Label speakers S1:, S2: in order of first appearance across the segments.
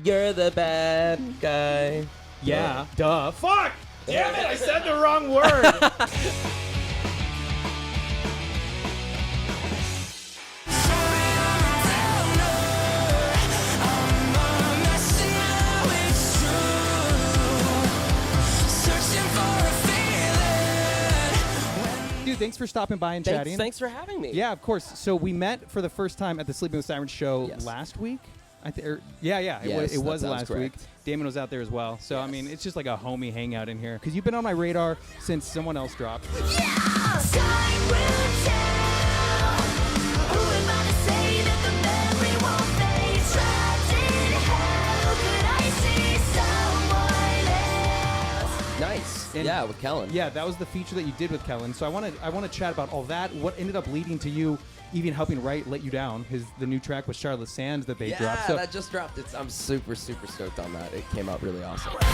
S1: You're the bad guy.
S2: Yeah, duh. Fuck! Damn it, I said the wrong word. Dude, thanks for stopping by and chatting.
S1: Thanks for having me.
S2: Yeah, of course. So we met for the first time at the Sleeping With Sirens show last week. It was last week. Damon was out there as well. So, I mean, it's just like a homie hangout in here. Because you've been on my radar since someone else dropped.
S3: Yeah! Time will tell. Who am I to say that the memory won't fade? Trapped in hell, could I see someone else?
S1: Nice.
S2: And
S1: yeah, with Kellin.
S2: Yeah, that was the feature that you did with Kellin. So I want to chat about all that. What ended up leading to you even helping write "Let You Down," the new track with Charlotte Sands that they dropped. So
S1: that just dropped. I'm super stoked on that. It came out really awesome.
S3: 'Cause I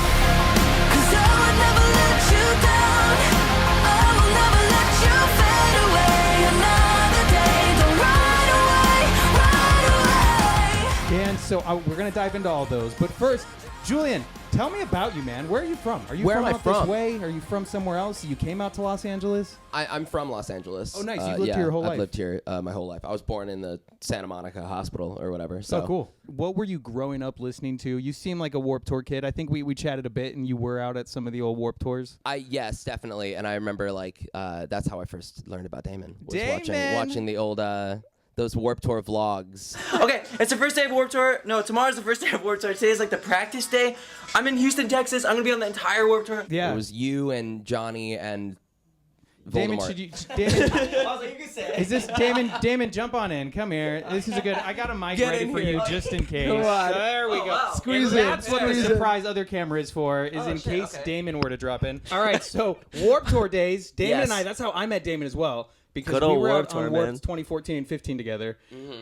S3: will never let you down. I will never let you fade away. Another day, don't run away, run away.
S2: And so we're gonna dive into all those. But first, Julian, tell me about you, man. Where are you from? Are you
S1: Where
S2: from
S1: am I
S2: out this
S1: from?
S2: way? Are you from somewhere else? You came out to Los Angeles?
S1: I'm from Los Angeles.
S2: Oh, nice. You've lived here your whole life.
S1: I've lived here my whole life. I was born in the Santa Monica Hospital or whatever. So
S2: cool. What were you growing up listening to? You seem like a Warped Tour kid. I think we chatted a bit, and you were out at some of the old Warped Tours.
S1: Yes, definitely. And I remember that's how I first learned about Damon. Was
S2: Damon!
S1: watching the old those Warped Tour vlogs.
S4: Okay, it's the first day of Warped Tour. No, tomorrow's the first day of Warped Tour. Today's like the practice day. I'm in Houston, Texas. I'm gonna be on the entire Warped Tour.
S2: Yeah.
S1: It was you and Johnny and
S2: Damon,
S1: Voldemort.
S2: Damon,
S4: I was like, you can say it.
S2: is this Damon? Damon, jump on in. Come here. This is a good. I got a mic ready for you just in case.
S1: Come on.
S2: There we
S4: Oh,
S2: go.
S4: wow.
S2: Squeeze
S4: And
S2: it.
S4: that's
S2: What the
S4: what-
S2: surprise other camera is for is in
S4: shit,
S2: case
S4: okay.
S2: Damon were to drop in. All right, so Warped Tour days. Damon
S1: Yes.
S2: and I. That's how I met Damon as well. Because
S5: Good
S2: we
S5: old
S2: were
S5: Warped
S2: out on
S5: Tour,
S2: Warped
S5: man.
S2: 2014 and 15 together,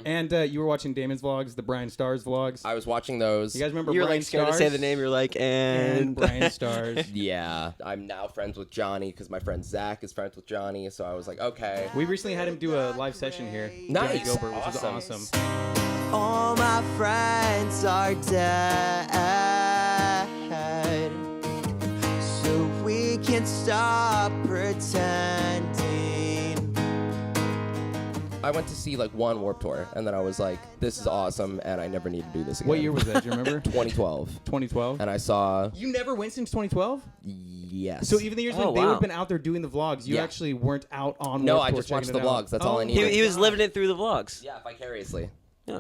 S2: and you were watching Damon's vlogs, the Brian Stars vlogs.
S1: I was watching those.
S2: You guys remember
S5: You were
S2: Brian
S5: like scared
S2: Stars?
S5: to say the name. You're like,
S2: and Brian Stars.
S1: Yeah, I'm now friends with Johnny because my friend Zach is friends with Johnny. So I was like, okay.
S2: We recently had him do a live session here.
S1: Nice.
S2: Johnny Gilbert, which
S1: Awesome.
S2: was awesome.
S5: all my friends are dead, so we can stop pretending.
S1: I went to see like one Warped Tour, and then I was like, this is awesome, and I never need to do this again.
S2: What year was that? Do you remember?
S1: 2012.
S2: 2012.
S1: And I saw,
S2: You never went since 2012?
S1: yes.
S2: So even the years when
S5: Oh,
S2: they would
S5: wow.
S2: have been out there doing the vlogs, you
S1: Yeah.
S2: actually weren't out on
S1: No,
S2: Warped
S1: I
S2: Tour
S1: just watched
S2: checking
S1: the
S2: it out.
S1: vlogs. That's all I needed.
S5: He was living it through the vlogs.
S1: Yeah, vicariously.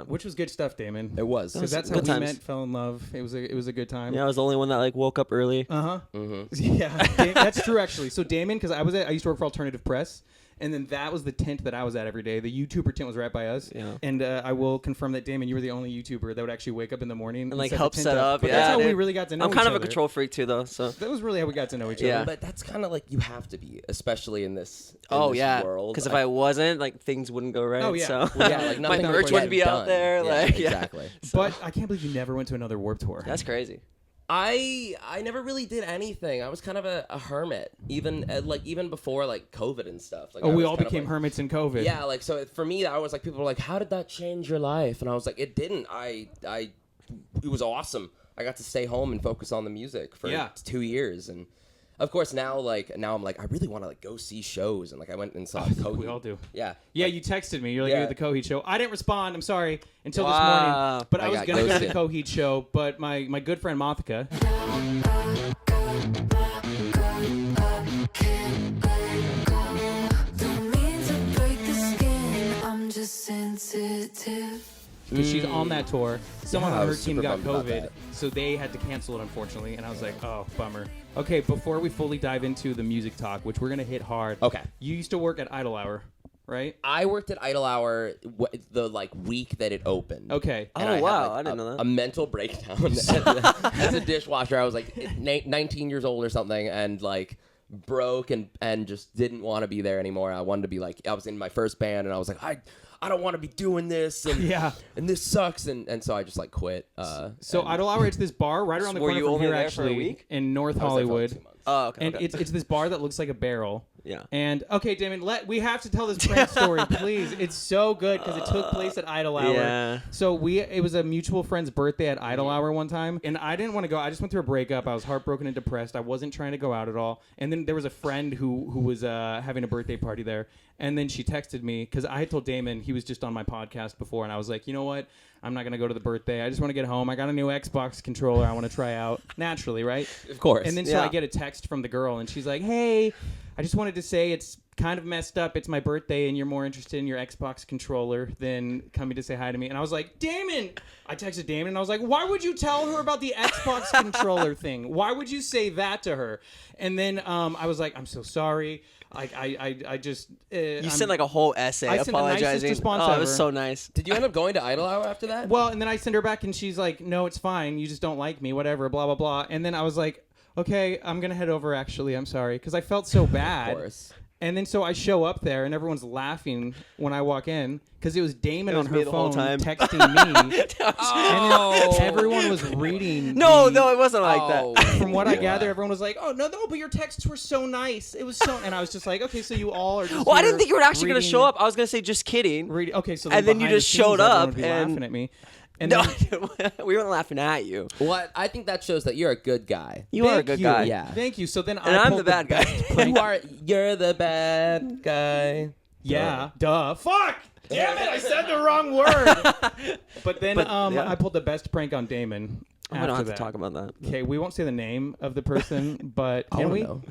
S2: Which was good stuff, Damon.
S1: It was.
S2: Because that's how
S5: Good
S2: we
S5: times.
S2: met, fell in love. It was a good time.
S5: Yeah, I was the only one that like woke up early.
S2: Uh-huh.
S1: Mm-hmm.
S2: Yeah, that's true actually. So Damon, because I used to work for Alternative Press, and then that was the tent that I was at every day. The YouTuber tent was right by us.
S5: Yeah.
S2: And I will confirm that Damon, you were the only YouTuber that would actually wake up in the morning
S5: And like
S2: set the
S5: help
S2: tent
S5: set up.
S2: But
S5: Yeah,
S2: that's how we
S5: dude.
S2: really got to know
S5: I'm
S2: each
S5: kind of a
S2: other.
S5: control freak too, though. So.
S2: That was really how we got to know each
S5: Yeah.
S2: other.
S1: But that's kind of like you have to be, especially in this,
S5: Oh yeah,
S1: world.
S5: because if I wasn't, like things wouldn't go right.
S2: Oh, yeah.
S5: So
S1: yeah, like
S5: my
S1: nothing
S5: merch
S1: would
S5: wouldn't
S1: get
S5: be out
S1: done.
S5: there.
S1: Yeah,
S5: Like
S1: exactly.
S2: But I can't believe you never went to another Warped Tour.
S5: That's crazy.
S1: I never really did anything. I was kind of a hermit, even even before like COVID and stuff. Like,
S2: Oh,
S1: I
S2: we
S1: was
S2: all
S1: kind of,
S2: became
S1: like,
S2: hermits in COVID.
S1: Yeah, like so for me, I was like, people were like, "How did that change your life?" And I was like, "It didn't. It was awesome. I got to stay home and focus on the music for 2 years." And of course, now I'm like, I really want to like go see shows, and like I went and saw Coheed.
S2: We all do.
S1: Yeah.
S2: Yeah,
S1: like,
S2: you texted me. You're like,
S1: Yeah.
S2: you're at the Coheed show. I didn't respond. I'm sorry until this
S5: Wow.
S2: morning. But I
S1: I
S2: was
S1: got
S2: going to go to the
S1: ghosted.
S2: Coheed show. But my good friend Mothika,
S3: Don't mean to break the skin, I'm just sensitive.
S2: because she's on that tour, someone
S1: Yeah, I
S2: on her
S1: was
S2: team
S1: super
S2: got
S1: bummed about
S2: COVID,
S1: that.
S2: so they had to cancel it, unfortunately. And I was like, oh, bummer. Okay, before we fully dive into the music talk, which we're going to hit hard.
S1: Okay.
S2: You used to work at Idle Hour, right?
S1: I worked at Idle Hour the like week that it opened.
S2: Okay.
S1: And
S5: Oh,
S1: I had,
S5: wow,
S1: like,
S5: I didn't know that.
S1: A mental breakdown as a dishwasher. I was like 19 years old or something, and like broke and just didn't want to be there anymore. I wanted to be like, I was in my first band, and I was like, I don't want to be doing this, and
S2: Yeah.
S1: and this sucks, and so I just like quit.
S2: So
S1: and
S2: Idle Hour, it's this bar right around the
S5: Were
S2: corner
S5: you
S2: from
S5: only
S2: here,
S5: there for a
S2: actually,
S5: week?
S2: in North
S1: I was there for, like,
S2: Hollywood.
S1: 2 months.
S5: Oh, okay.
S2: And
S5: okay.
S2: it's this bar that looks like a barrel,
S5: Yeah.
S2: And okay, Damon, we have to tell this prank story, please. It's so good because it took place at Idol Hour.
S5: Yeah.
S2: So it was a mutual friend's birthday at Idol Hour one time, and I didn't want to go. I just went through a breakup. I was heartbroken and depressed. I wasn't trying to go out at all. And then there was a friend who was having a birthday party there, and then she texted me because I had told Damon he was just on my podcast before, and I was like, you know what? I'm not going to go to the birthday. I just want to get home. I got a new Xbox controller I want to try out. Naturally, right?
S1: Of course.
S2: And then so I get a text from the girl, and she's like, hey, I just wanted to say it's kind of messed up. It's my birthday, and you're more interested in your Xbox controller than coming to say hi to me. And I was like, Damon! I texted Damon, and I was like, why would you tell her about the Xbox controller thing? Why would you say that to her? And then I was like, I'm so sorry. I just...
S5: you sent like a whole essay apologizing.
S2: It
S5: was so nice.
S1: Did you end up going to Idol Hour after that?
S2: Well, and then I sent her back, and she's like, no, it's fine. You just don't like me, whatever, blah, blah, blah. And then I was like, okay, I'm going to head over, actually. I'm sorry. Because I felt so bad.
S1: Of course.
S2: And then so I show up there, and everyone's laughing when I walk in because it was Damon on her phone texting me. And everyone was reading.
S5: No, it wasn't like that.
S2: From what I gather, everyone was like, oh, no, but your texts were so nice. It was so... And I was just like, okay, so you all are just
S5: Well, I didn't think you were actually going to show up. I was going to say just kidding.
S2: Okay, so
S5: and then you just showed up
S2: and... laughing at me. And
S5: no, we weren't laughing at you.
S1: What? I think that shows that you're a good guy.
S5: You are a good guy.
S1: Yeah.
S2: Thank you. So then
S5: I'm the bad guy.
S1: You're the bad guy.
S2: Yeah. Duh. Fuck! Damn it! I said the wrong word. But then I pulled the best prank on Damon.
S5: We don't have to talk about that.
S2: Okay, we won't say the name of the person, but can we?
S1: Know.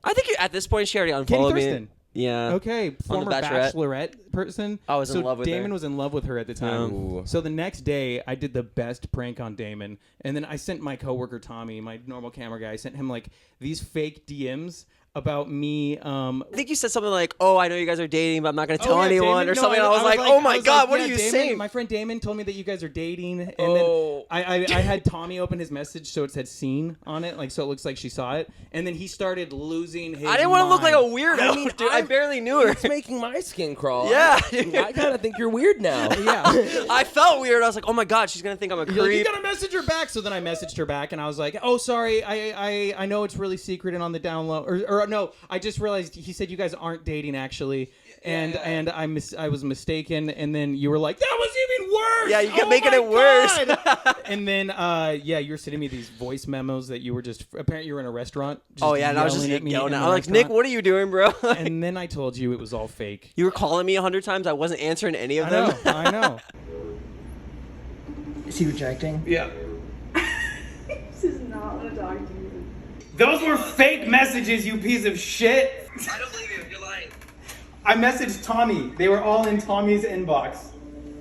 S5: I think at this point she already unfollowed me. Yeah.
S2: Okay, former Bachelorette person.
S5: I was in love with her.
S2: Damon was in love with her at the time. So the next day, I did the best prank on Damon. And then I sent my coworker, Tommy, my normal camera guy, I sent him like these fake DMs about me.
S5: I think you said something like, oh, I know you guys are dating, but I'm not going to tell anyone or something. I was like, oh my God, what are you saying?
S2: My friend Damon told me that you guys are dating. And then I had Tommy open his message so it said seen on it, like so it looks like she saw it. And then he started losing his
S5: I didn't want to look like a weirdo, dude. I barely knew her.
S1: It's making my skin crawl.
S5: Yeah.
S1: I kind of think you're weird now.
S2: Yeah.
S5: I felt weird. I was like, oh my God, she's going to think I'm a creep.
S2: Like, you got to message her back. So then I messaged her back and I was like, oh, sorry. I know it's really secret and on the down low. Or no, I just realized he said you guys aren't dating actually, and I was mistaken, and then you were like, that was even worse.
S5: Yeah, you kept making it worse.
S2: And then you were sending me these voice memos that you were just apparently you were in a restaurant.
S5: And I was just yelling at. I was like, Nick, what are you doing, bro?
S2: And then I told you it was all fake.
S5: You were calling me 100 times. I wasn't answering any of them.
S2: I know.
S4: Is he rejecting?
S6: Yeah.
S7: This is not want to talk to you.
S6: Those were fake messages, you piece of shit.
S8: I don't believe you. You're lying.
S6: I messaged Tommy. They were all in Tommy's inbox.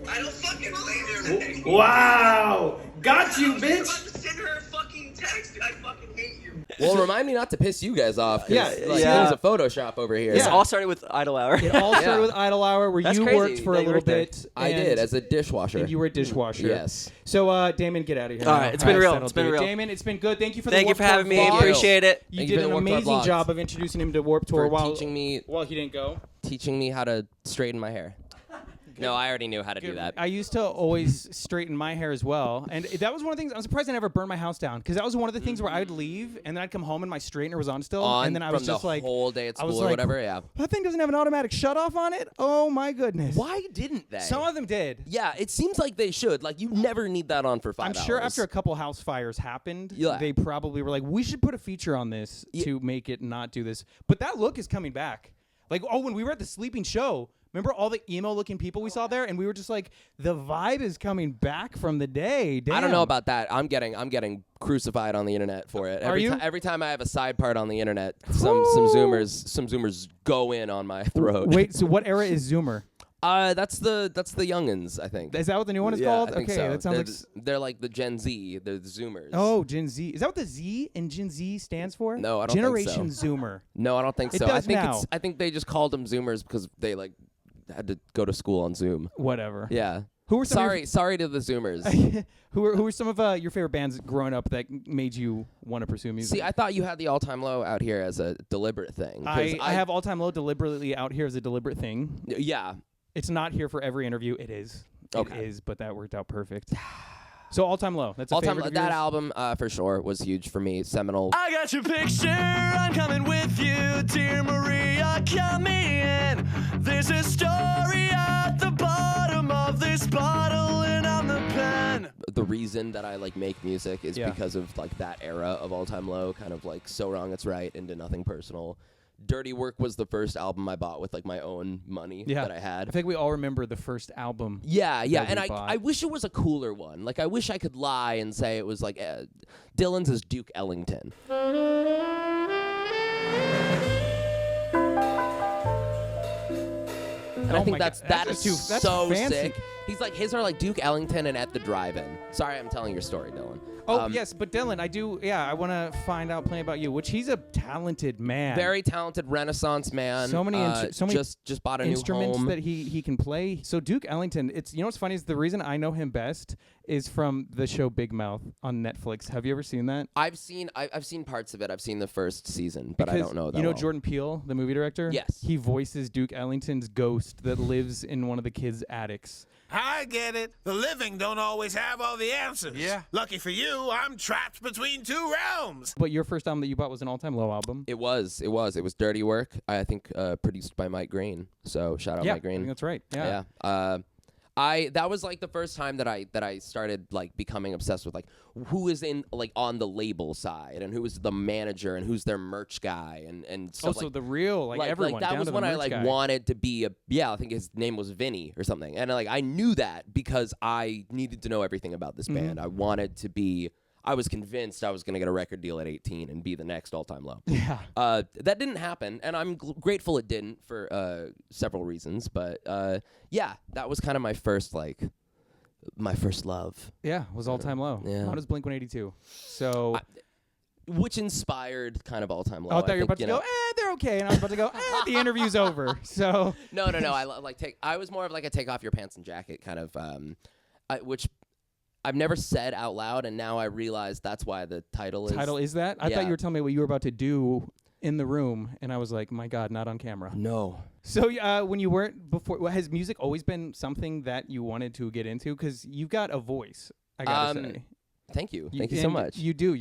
S8: I don't fucking believe you.
S6: Wow. Got you,
S8: I'm
S6: bitch.
S8: about to send her a fucking text. I fucking hate you.
S1: Well, remind me not to piss you guys off.
S2: Yeah.
S1: There's a Photoshop over here.
S5: This all started with Idol Hour.
S2: It all started with Idol Hour, where
S5: That's
S2: you
S5: crazy
S2: worked for
S5: that
S2: a
S5: you
S2: little
S5: worked there.
S2: bit.
S1: I did as a dishwasher.
S2: And you were a dishwasher.
S1: Yes.
S2: So, Damon, get out of here.
S5: All right, it's been real. It's been real.
S2: Damon, it's been good. Thank you for the
S5: Thank you
S2: Warped
S5: for having
S2: Tour
S5: me.
S2: vlogs.
S5: Appreciate it.
S2: You
S1: Thank
S2: did
S1: you for
S2: an
S1: the Warped Tour
S2: amazing
S1: vlogs.
S2: job of introducing him to Warped Tour
S1: For teaching me
S2: he didn't go.
S1: teaching me how to straighten my hair. No, I already knew how to do that.
S2: I used to always straighten my hair as well, and that was one of the things. I'm surprised I never burned my house down because that was one of the things where I'd leave and then I'd come home and my straightener was on still, and then I was
S1: from
S2: just
S1: the
S2: like
S1: whole day at
S2: I was
S1: school or
S2: like,
S1: whatever. Yeah.
S2: That thing doesn't have an automatic shut off on it. Oh my goodness.
S1: Why didn't they?
S2: Some of them did.
S1: Yeah, it seems like they should. Like you never need that on for 5 hours.
S2: I'm sure after a couple house fires happened,
S1: Yeah.
S2: they probably were like, we should put a feature on this to make it not do this. But that look is coming back. Like, when we were at the Sleeping show, remember all the emo-looking people we saw there, and we were just like, the vibe is coming back from the day. Damn.
S1: I don't know about that. I'm getting crucified on the internet for it. Every time I have a side part on the internet, some Zoomers go in on my throat.
S2: Wait, so what era is Zoomer?
S1: That's the youngins, I think.
S2: Is that what the new one is
S1: Yeah,
S2: called?
S1: I think
S2: Okay,
S1: so.
S2: that sounds
S1: they're like the Gen Z. They're the Zoomers.
S2: Oh, Gen Z. Is that what the Z in Gen Z stands for?
S1: No, I don't think so.
S2: Generation Zoomer.
S1: No, I don't think
S2: It
S1: so.
S2: does now.
S1: I think they just called them Zoomers because they like had to go to school on Zoom.
S2: Whatever.
S1: Yeah.
S2: Who were some of
S1: sorry to the Zoomers.
S2: who were some of your favorite bands growing up that made you want to pursue music?
S1: See, I thought you had the all-time low out here as a deliberate thing.
S2: I have All Time Low deliberately out here as a deliberate thing.
S1: Yeah.
S2: It's not here for every interview. It is.
S1: Okay.
S2: It is, but that worked out perfect. So All Time Low. That's a favorite of
S1: That
S2: yours?
S1: album for sure was huge for me. Seminal.
S9: I got your picture, I'm coming with you, dear Maria, come in. There's a story at the bottom of this bottle, and I'm the pen.
S1: The reason that I like make music is because of like that era of All Time Low, kind of like So Wrong It's Right, Into Nothing Personal. Dirty Work was the first album I bought with like my own money that I had.
S2: I think we all remember the first album.
S1: Yeah, and I wish it was a cooler one. Like I wish I could lie and say it was like Dylan's is Duke Ellington. And I think that's so
S2: fancy.
S1: sick. He's like, his are like Duke Ellington and At the Drive-In. Sorry, I'm telling your story, Dylan.
S2: Oh, yes, but Dylan, I want to find out plenty about you, which he's a talented man.
S1: Very talented Renaissance man.
S2: So many
S1: just bought a
S2: instruments
S1: new home.
S2: that he can play. So Duke Ellington, what's funny is the reason I know him best is from the show Big Mouth on Netflix. Have you ever seen that?
S1: I've seen parts of it. I've seen the first season, but I don't know that.
S2: You know
S1: well.
S2: Jordan Peele, the movie director?
S1: Yes.
S2: He voices Duke Ellington's ghost that lives in one of the kids' attics.
S10: I get it. The living don't always have all the answers.
S9: Yeah.
S10: Lucky for you, I'm trapped between two realms.
S2: But your first album that you bought was an All Time Low album.
S1: It was Dirty Work. I think produced by Mike Green. So shout out Mike Green.
S2: I think that's right. Yeah.
S1: That was like the first time that I started like becoming obsessed with like who is in like on the label side and who is the manager and who's their merch guy and stuff.
S2: Also the real everyone.
S1: Like that
S2: down
S1: was
S2: to
S1: when
S2: the
S1: I
S2: merch
S1: like
S2: guy.
S1: wanted to be I think his name was Vinny or something, and like I knew that because I needed to know everything about this band. I was convinced I was going to get a record deal at 18 and be the next All Time Low.
S2: Yeah.
S1: That didn't happen, and I'm grateful it didn't for several reasons. But that was kind of my first love.
S2: Yeah, was All Time Low.
S1: Yeah.
S2: Not as Blink-182. So.
S1: Which inspired kind of All Time Low.
S2: I thought you were about to go, they're okay, and I was about to go, the interview's over. So.
S1: No. I was more of like a take off your pants and jacket kind of, which I've never said out loud, and now I realize that's why the title is.
S2: Title is that? I thought you were telling me what you were about to do in the room, and I was like, my God, not on camera.
S1: No.
S2: So when you weren't before, has music always been something that you wanted to get into? Because you've got a voice, I gotta say.
S1: Thank you. Thank you so much.
S2: You do.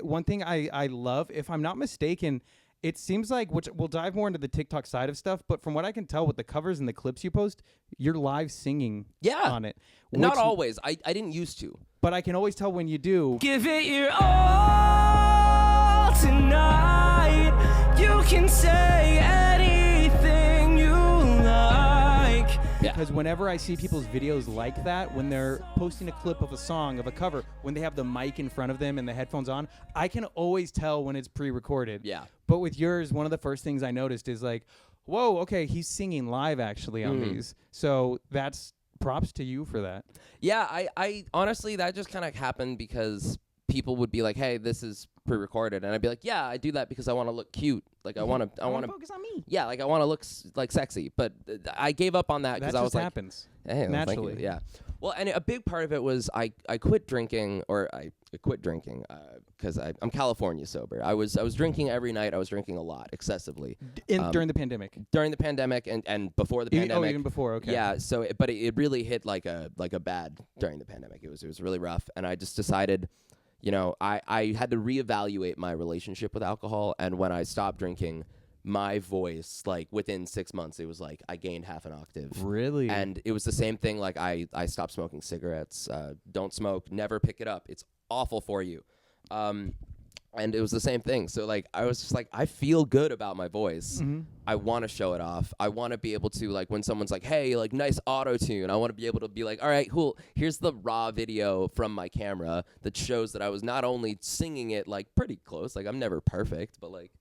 S2: One thing I love, if I'm not mistaken, it seems like, which we'll dive more into the TikTok side of stuff, but from what I can tell with the covers and the clips you post, you're live singing on it.
S1: Not always. I didn't used to.
S2: But I can always tell when you do.
S9: Give it your all tonight. You can say anything you like.
S2: Because whenever I see people's videos like that, when they're posting a clip of a song, of a cover, when they have the mic in front of them and the headphones on, I can always tell when it's pre-recorded.
S1: Yeah.
S2: But with yours, one of the first things I noticed is like, whoa, okay, he's singing live actually on these. So that's props to you for that.
S1: Yeah, I honestly, that just kind of happened because people would be like, hey, this is pre-recorded. And I'd be like, yeah, I do that because I want to look cute. Like I want to
S2: focus on me.
S1: Yeah, like I want to look like sexy. But I gave up on that because I was like,
S2: happens.
S1: Hey, well,
S2: naturally.
S1: thank you. Yeah. Well, and a big part of it was I quit drinking, because I'm California sober. I was drinking every night. I was drinking a lot, excessively.
S2: During the pandemic.
S1: During the pandemic and before the pandemic.
S2: Oh, even before. Okay.
S1: Yeah. So, but it really hit like a bad during the pandemic. It was really rough, and I just decided, I had to reevaluate my relationship with alcohol, and when I stopped drinking, my voice, like within 6 months, it was like I gained half an octave.
S2: Really?
S1: And it was the same thing. Like I stopped smoking cigarettes. Don't smoke. Never pick it up. It's awful for you. And it was the same thing. So like I was just like, I feel good about my voice.
S2: Mm-hmm.
S1: I want to show it off. I want to be able to, like, when someone's like, hey, like, nice auto tune, I want to be able to be like, all right, cool, here's the raw video from my camera that shows that I was not only singing it like pretty close, like I'm never perfect, but like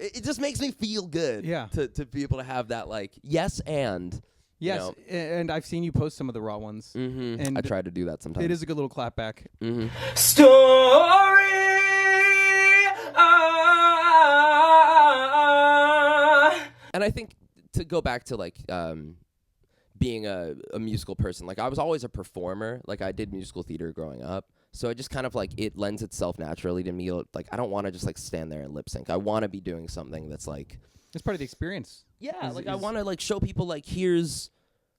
S1: it just makes me feel good.
S2: Yeah.
S1: To be able to have that, like, yes and.
S2: Yes, and I've seen you post some of the raw ones.
S1: Mm-hmm.
S2: And
S1: I try to do that sometimes.
S2: It is a good little clapback.
S1: Mm-hmm.
S9: Story.
S1: And I think to go back to like being a musical person, like I was always a performer. Like I did musical theater growing up. So I just kind of like, it lends itself naturally to me. Like I don't want to just like stand there and lip sync. I want to be doing something that's like,
S2: it's part of the experience.
S1: yeah, I want to like show people like, here's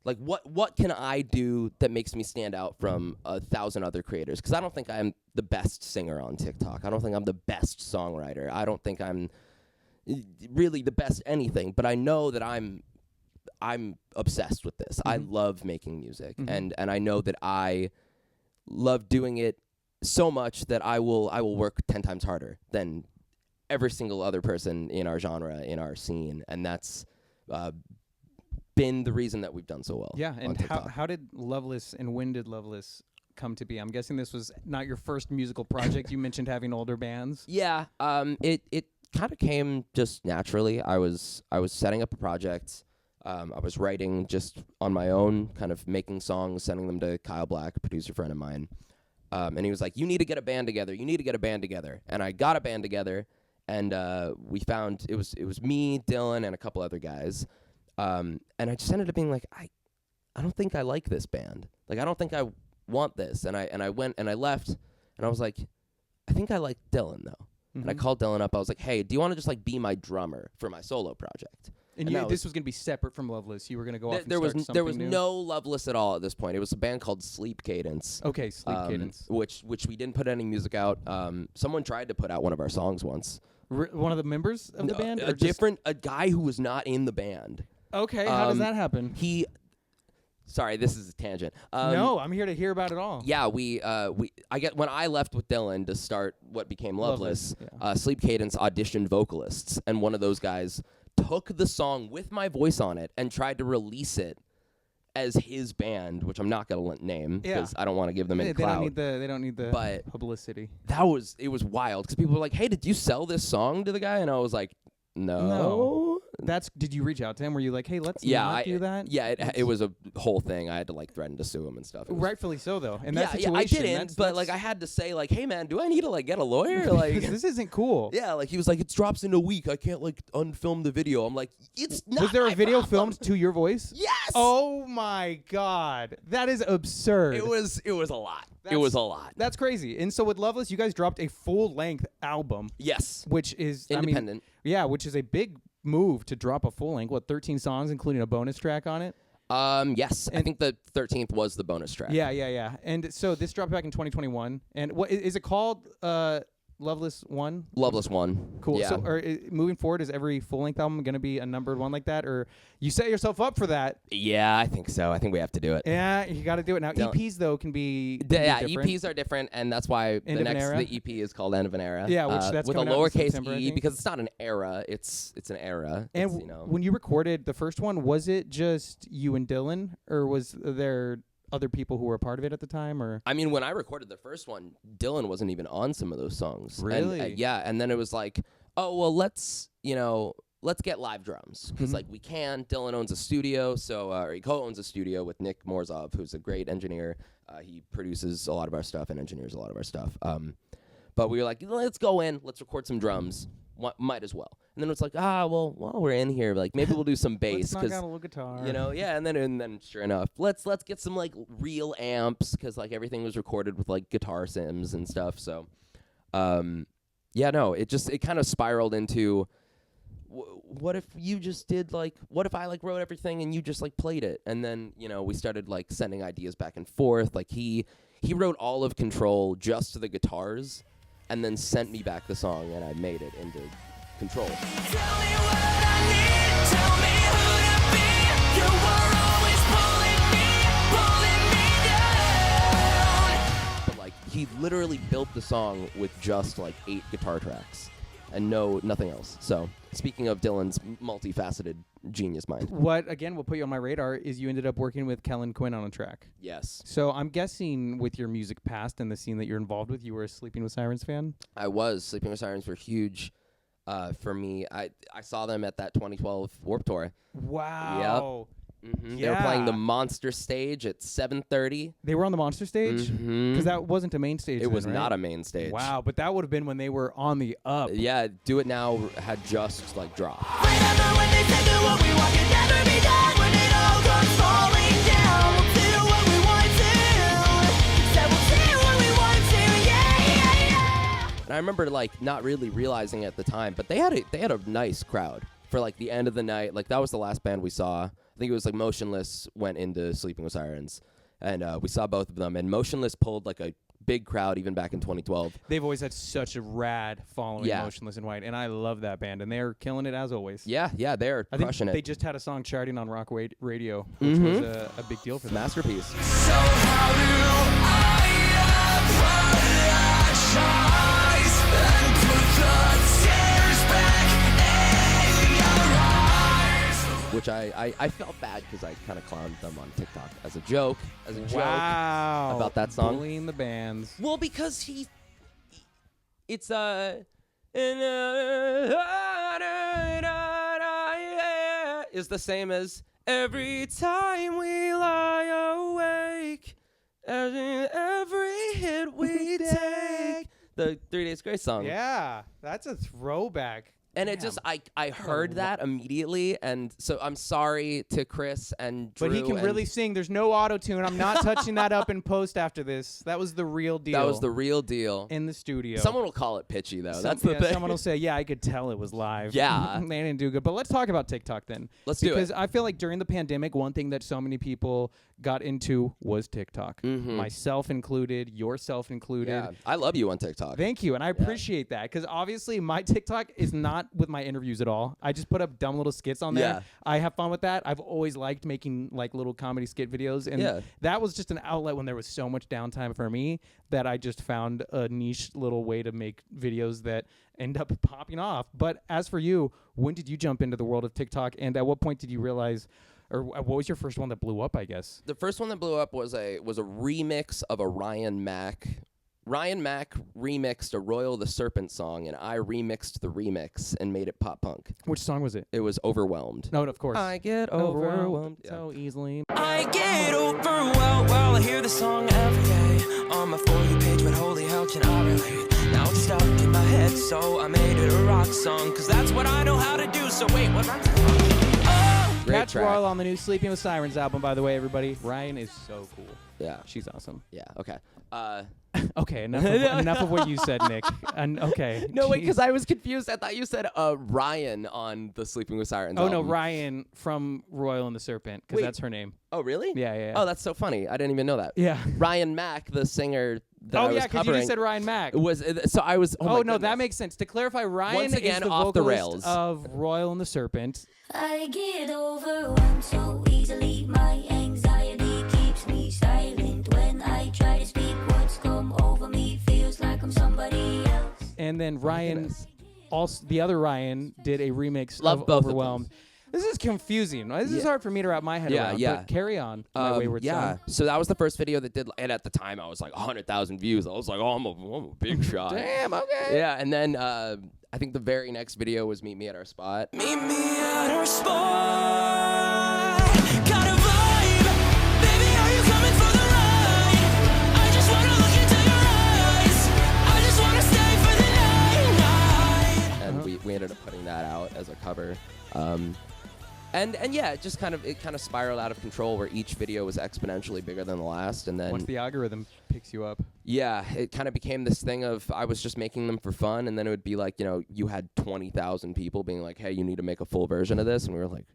S1: like what can I do that makes me stand out from 1,000 other creators? Because I don't think I'm the best singer on TikTok. I don't think I'm the best songwriter. I don't think I'm really the best anything. But I know that I'm obsessed with this. I love making music, and I know that I love doing it so much that I will work 10 times harder than every single other person in our genre, in our scene, and that's been the reason that we've done so well.
S2: Yeah, and how did Loveless and when did Loveless come to be? I'm guessing this was not your first musical project. You mentioned having older bands.
S1: Yeah, it kind of came just naturally. I was setting up a project. I was writing just on my own, kind of making songs, sending them to Kyle Black, a producer friend of mine. And he was like, you need to get a band together. You need to get a band together. And I got a band together, and we found it was me, Dylan, and a couple other guys. And I just ended up being like, I don't think I like this band. Like, I don't think I want this. And I went and I left, and I was like, I think I like Dylan though. And I called Dylan up. I was like, hey, do you want to just like be my drummer for my solo project?
S2: And this was going to be separate from Loveless. You were going to go off and
S1: there
S2: start
S1: was
S2: something new?
S1: no Loveless at all at this point. It was a band called Sleep Cadence.
S2: Okay, Sleep Cadence.
S1: Which we didn't put any music out. Someone tried to put out one of our songs once.
S2: One of the members of the band?
S1: A guy who was not in the band.
S2: Okay, how does that happen?
S1: Sorry, this is a tangent.
S2: No, I'm here to hear about it all.
S1: Yeah, when I left with Dylan to start what became Loveless, Sleep Cadence auditioned vocalists, and one of those guys took the song with my voice on it and tried to release it as his band, which I'm not going to name because I don't want to give them any clout.
S2: They don't need the publicity.
S1: It was wild because people were like, hey, did you sell this song to the guy? And I was like, no.
S2: Did you reach out to him? Were you like, hey, let's not do that?
S1: Yeah, it was a whole thing. I had to like threaten to sue him and stuff.
S2: Rightfully so, though. And that situation,
S1: I didn't, but like I had to say like, hey man, do I need to like get a lawyer? Like
S2: this isn't cool.
S1: Yeah, like he was like, it drops in a week. I can't like unfilm the video. I'm like, it's not.
S2: Was there a video
S1: problem.
S2: filmed to your voice?
S1: Yes.
S2: Oh my God, that is absurd.
S1: It was a lot. It was a lot.
S2: That's crazy. And so with Loveless, you guys dropped a full-length album.
S1: Yes.
S2: Which is
S1: independent.
S2: Which is a big move to drop a full length. 13 songs, including a bonus track on it?
S1: Yes. And I think the 13th was the bonus track.
S2: Yeah. And so this dropped back in 2021. And what is it called? Loveless I?
S1: Loveless I.
S2: Cool.
S1: Yeah.
S2: So moving forward, is every full-length album going to be a numbered one like that? Or you set yourself up for that?
S1: Yeah, I think so. I think we have to do it.
S2: Yeah, you got to do it. Now, EPs, though, can be different.
S1: EPs are different, and that's why the EP is called End of an Era.
S2: Yeah, which that's
S1: with a
S2: coming out in
S1: lowercase
S2: September,
S1: e because it's not an era, it's an era.
S2: And when you recorded the first one, was it just you and Dylan, or was there other people who were a part of it at the time? Or
S1: I mean, when I recorded the first one, Dylan wasn't even on some of those songs.
S2: Really?
S1: And, and then it was like, oh well, let's get live drums because like we can. Dylan owns a studio, or he co-owns a studio with Nick Morzov, who's a great engineer. He produces a lot of our stuff and engineers a lot of our stuff. But we were like, let's go in, let's record some drums. Might as well. And then it's like, well, while we're in here, like maybe we'll do some bass.
S2: Let's knock out a little guitar.
S1: And then sure enough, let's get some like real amps because like everything was recorded with like guitar sims and stuff. So, it kind of spiraled into what if you just did like, what if I like wrote everything and you just like played it? And then, we started like sending ideas back and forth. Like he wrote all of Control just to the guitars and then sent me back the song and I made it into Control.
S3: Tell me what I need, tell me who to be. You were always pulling me down.
S1: But like he literally built the song with just like 8 guitar tracks and nothing else. So speaking of Dylan's multifaceted genius mind.
S2: What, again, will put you on my radar is you ended up working with Kellin Quinn on a track.
S1: Yes.
S2: So I'm guessing with your music past and the scene that you're involved with, you were a Sleeping With Sirens fan?
S1: I was. Sleeping With Sirens were huge for me. I saw them at that 2012 Warped Tour.
S2: Wow.
S1: Yep. They were playing the Monster stage at 7:30.
S2: They were on the Monster stage? Because that wasn't a main stage.
S1: It was
S2: right?
S1: not a main stage.
S2: Wow, but that would have been when they were on the up.
S1: Yeah, Do It Now had just like dropped.
S3: Remember when they said that what we want can never be done? When it all comes falling down, we'll do what we want to. Said we'll do what we want to, yeah.
S1: And I remember like not really realizing at the time, but they had a nice crowd for like the end of the night. Like that was the last band we saw. think it was like Motionless went into Sleeping with Sirens, and we saw both of them. And Motionless pulled like a big crowd even back in 2012.
S2: They've always had such a rad following, Motionless in White, and I love that band, and they're killing it as always.
S1: Yeah, they're crushing it.
S2: They just had a song charting on rock radio, which was a big deal for them.
S1: Masterpiece.
S9: So how do apologize and put the tears back in your eyes?
S1: Which I felt bad because I kind of clowned them on TikTok as a joke.
S2: Wow.
S1: About that song.
S2: Bullying the bands.
S1: Well, because it's is the same as every time we lie awake, every hit we take. The 3 Days Grace song.
S2: Yeah, that's a throwback.
S1: And it just, I heard that immediately, and so I'm sorry to Chris and Drew.
S2: But he can really sing. There's no auto-tune. I'm not touching that up in post after this. That was the real deal.
S1: That was the real deal.
S2: In the studio.
S1: Someone will call it pitchy, though. That's the thing.
S2: Someone will say, yeah, I could tell it was live.
S1: Yeah.
S2: They didn't do good. But let's talk about TikTok then.
S1: Let's do it.
S2: Because I feel like during the pandemic, one thing that so many people got into was TikTok. Myself included, yourself included.
S1: Yeah, I love you on TikTok.
S2: Thank you, and I appreciate that, because obviously my TikTok is not with my interviews at all. I just put up dumb little skits on there.
S1: Yeah.
S2: I have fun with that. I've always liked making like little comedy skit videos, and that was just an outlet when there was so much downtime for me that I just found a niche little way to make videos that end up popping off. But as for you, when did you jump into the world of TikTok, and at what point did you realize, or what was your first one that blew up, I guess?
S1: The first one that blew up was a remix of a Ryan Mac. Ryan Mac remixed a Royal the Serpent song, and I remixed the remix and made it pop punk.
S2: Which song was it?
S1: It was Overwhelmed.
S2: No, of course.
S1: I get overwhelmed
S2: so easily.
S9: I get overwhelmed while I hear the song every day on my For You page, but holy hell can I relate? Now it's stuck in my head, so I made it a rock song, cause that's what I know how to do. So wait, what rhymes?
S2: Catch Royal on the new Sleeping with Sirens album, by the way, everybody. Ryan is so cool.
S1: Yeah.
S2: She's awesome.
S1: Yeah, okay.
S2: Okay, enough of what you said, Nick. Okay.
S1: No, wait, because I was confused. I thought you said Ryan on the Sleeping with Sirens album.
S2: No, Ryan from Royal and the Serpent, because that's her name.
S1: Oh, really?
S2: Yeah.
S1: Oh, that's so funny. I didn't even know that.
S2: Yeah.
S1: Ryan Mac, the singer that I was
S2: because you just said Ryan Mac.
S1: So I was...
S2: Oh, no, that makes sense. To clarify, Ryan
S1: Once again,
S2: is the
S1: off the
S2: vocalist
S1: rails.
S2: of Royal and the Serpent.
S3: I get overwhelmed so easily. My anxiety keeps me silent. When I try to speak, what's come over me feels like I'm somebody else.
S2: And then Ryan, also the other Ryan, did a remix
S1: Love
S2: of
S1: both
S2: Overwhelmed.
S1: of them.
S2: This is confusing. This is hard for me to wrap my head around. But carry on, my wayward son.
S1: So that was the first video that did, and at the time I was like 100,000 views. I was like, oh, I'm a big shot.
S2: Damn, okay.
S1: Yeah, and then I think the very next video was Meet Me at Our Spot.
S9: Meet me at our spot. Got a vibe. Baby, are you coming for the ride? I just wanna look into your eyes. I just wanna stay for the night.
S1: And we ended up putting that out as a cover. And yeah, it kind of spiraled out of control where each video was exponentially bigger than the last, and then
S2: once the algorithm picks you up.
S1: Yeah, it kind of became this thing of I was just making them for fun, and then it would be like, you had 20,000 people being like, hey, you need to make a full version of this, and we were like,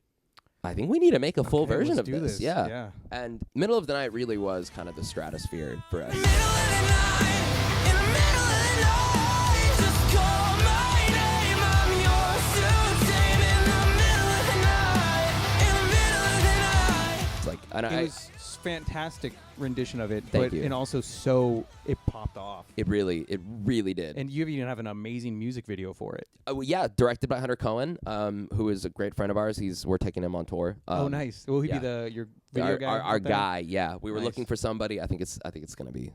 S1: I think we need to make a full version of this. Yeah. And Middle of the Night really was kind of the stratosphere for us.
S9: Middle of the night, in the middle of the night, just call my name. I'm yours to tame. In the middle of the night, in the middle of the night.
S1: It's like, and
S2: It was fantastic rendition of it,
S1: Thank you.
S2: And also it popped off.
S1: It really did.
S2: And you even have an amazing music video for it.
S1: Yeah, directed by Hunter Cohen, who is a great friend of ours. We're taking him on tour.
S2: Oh, nice. Will he be your video guy?
S1: Our guy, yeah. We were
S2: Nice.
S1: looking for somebody. I think it's gonna be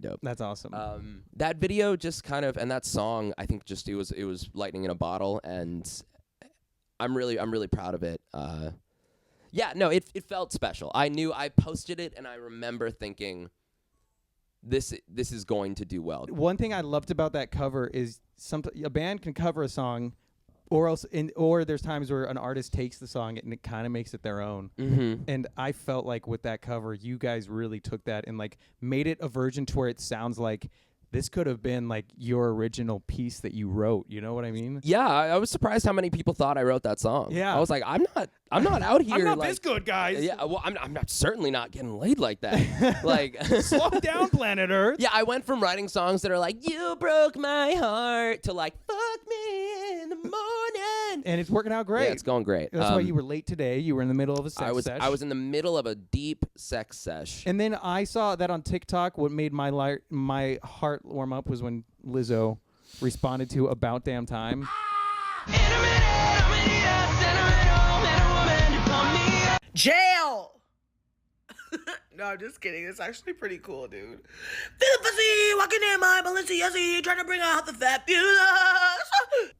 S1: dope.
S2: That's awesome.
S1: That video just kind of, and that song, I think just it was lightning in a bottle, and I'm really proud of it. Yeah, no, it felt special. I posted it, and I remember thinking, this is going to do well.
S2: One thing I loved about that cover is a band can cover a song, or there's times where an artist takes the song and it kind of makes it their own.
S1: Mm-hmm.
S2: And I felt like with that cover, you guys really took that and like made it a version to where it sounds like this could have been like your original piece that you wrote. You know what I mean?
S1: Yeah, I was surprised how many people thought I wrote that song.
S2: Yeah.
S1: I was like, I'm not out here.
S2: I'm not
S1: like,
S2: this good, guys.
S1: Yeah, well, I'm not certainly not getting laid like that. Like,
S2: slow down, planet Earth.
S1: Yeah, I went from writing songs that are like, you broke my heart, to like, fuck me in the morning.
S2: And it's working out great.
S1: Yeah, it's going great.
S2: That's why you were late today. You were in the middle of a sex sesh.
S1: I was in the middle of a deep sex sesh.
S2: And then I saw that on TikTok. What made my heart warm up was when Lizzo responded to About Damn Time.
S8: Jail! No, I'm just kidding. It's actually pretty cool, dude. Feel pussy, walking in my Balenciaga, trying to bring out the fabulous.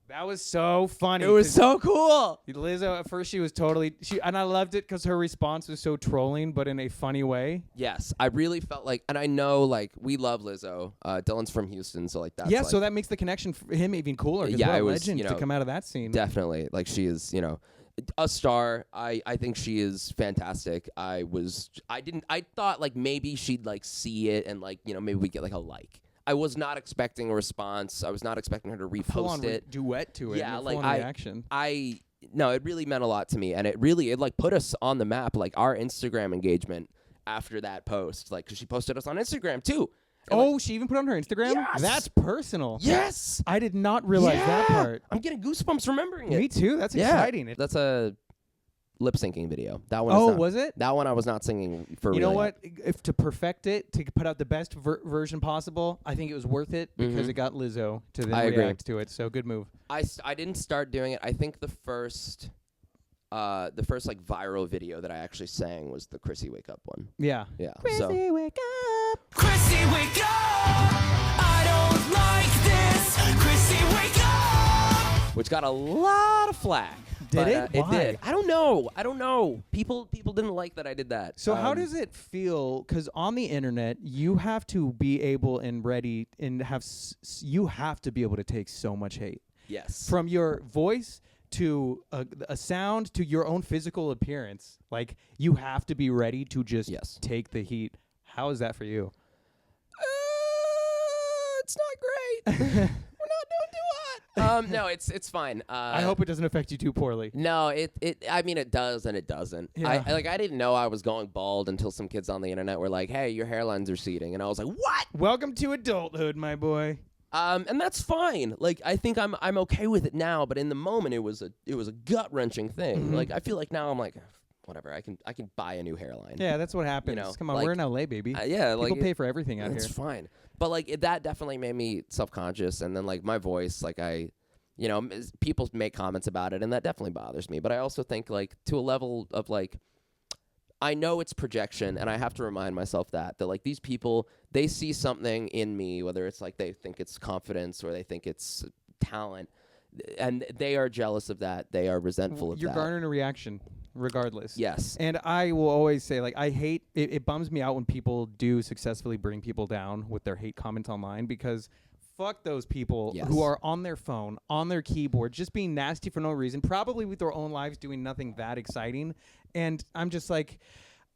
S2: That was so funny.
S1: It was so cool.
S2: Lizzo, at first she was totally, and I loved it because her response was so trolling, but in a funny way.
S1: Yes, I really felt like, and I know, like, we love Lizzo. Dylan's from Houston, so like that's
S2: yeah.
S1: like,
S2: So that makes the connection for him even cooler.
S1: Yeah,
S2: what a
S1: it was,
S2: legend
S1: you know,
S2: to come out of that scene.
S1: Definitely, like she is, you know, a star. I think she is fantastic. I thought like maybe she'd like see it and like, you know, maybe we get like a like. I was not expecting a response. I was not expecting her to repost it.
S2: Duet to it.
S1: Yeah, like
S2: reaction.
S1: No, it really meant a lot to me, and it like put us on the map. Like our Instagram engagement after that post, like because she posted us on Instagram too. And
S2: oh, she even put on her Instagram?
S1: Yes!
S2: That's personal.
S1: Yes.
S2: I did not realize that part.
S1: I'm getting goosebumps remembering it.
S2: Me too. That's exciting.
S1: That's a lip syncing video. That one.
S2: Was it?
S1: That one I was not singing for.
S2: You know what? If to perfect it, to put out the best version possible, I think it was worth it because it got Lizzo to then react to it. So good move.
S1: I didn't start doing it. I think the first like viral video that I actually sang was the Chrissy Wake Up one.
S2: Yeah.
S1: Yeah.
S2: Chrissy Wake Up.
S9: Chrissy, wake up! I don't like this. Chrissy, wake up!
S1: Which got a lot of flack.
S2: Did it?
S1: It
S2: Why?
S1: did. I don't know. People didn't like that I did that.
S2: So how does it feel? Because on the internet, you have to be able and ready and you have to be able to take so much hate.
S1: Yes.
S2: From your voice to a sound to your own physical appearance. Like, you have to be ready to just take the heat. How is that for you?
S1: It's not great. We're not doing too hot. No, it's fine.
S2: I hope it doesn't affect you too poorly.
S1: No, I mean, it does and it doesn't.
S2: Yeah.
S1: I didn't know I was going bald until some kids on the internet were like, "Hey, your hairline's receding," and I was like, "What?"
S2: Welcome to adulthood, my boy.
S1: And that's fine. Like, I think I'm okay with it now, but in the moment it was a gut-wrenching thing. Like, I feel like now I'm like, whatever, I can buy a new hairline.
S2: Yeah, that's what happens.
S1: You know,
S2: come on,
S1: like,
S2: we're in LA, baby.
S1: Yeah,
S2: people
S1: like
S2: pay for everything out here.
S1: It's fine. But like that definitely made me self-conscious, and then like my voice, like people make comments about it, and that definitely bothers me. But I also think like to a level of like, I know it's projection, and I have to remind myself that like these people, they see something in me, whether it's like they think it's confidence or they think it's talent, and they are jealous of that. They are resentful of that.
S2: You're garnering a reaction regardless.
S1: Yes.
S2: And I will always say, like, I hate, it bums me out when people do successfully bring people down with their hate comments online, because fuck those people who are on their phone, on their keyboard, just being nasty for no reason, probably with their own lives doing nothing that exciting. And I'm just like,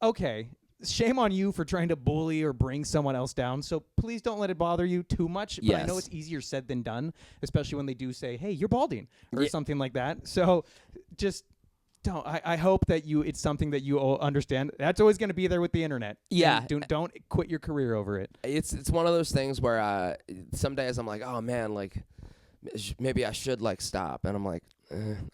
S2: okay, shame on you for trying to bully or bring someone else down. So please don't let it bother you too much. But I know it's easier said than done, especially when they do say, hey, you're balding or something like that. So just don't. I hope that it's something that you understand. That's always going to be there with the internet.
S1: Yeah.
S2: Don't quit your career over it.
S1: It's one of those things where some days I'm like, oh man, like maybe I should like stop, and I'm like,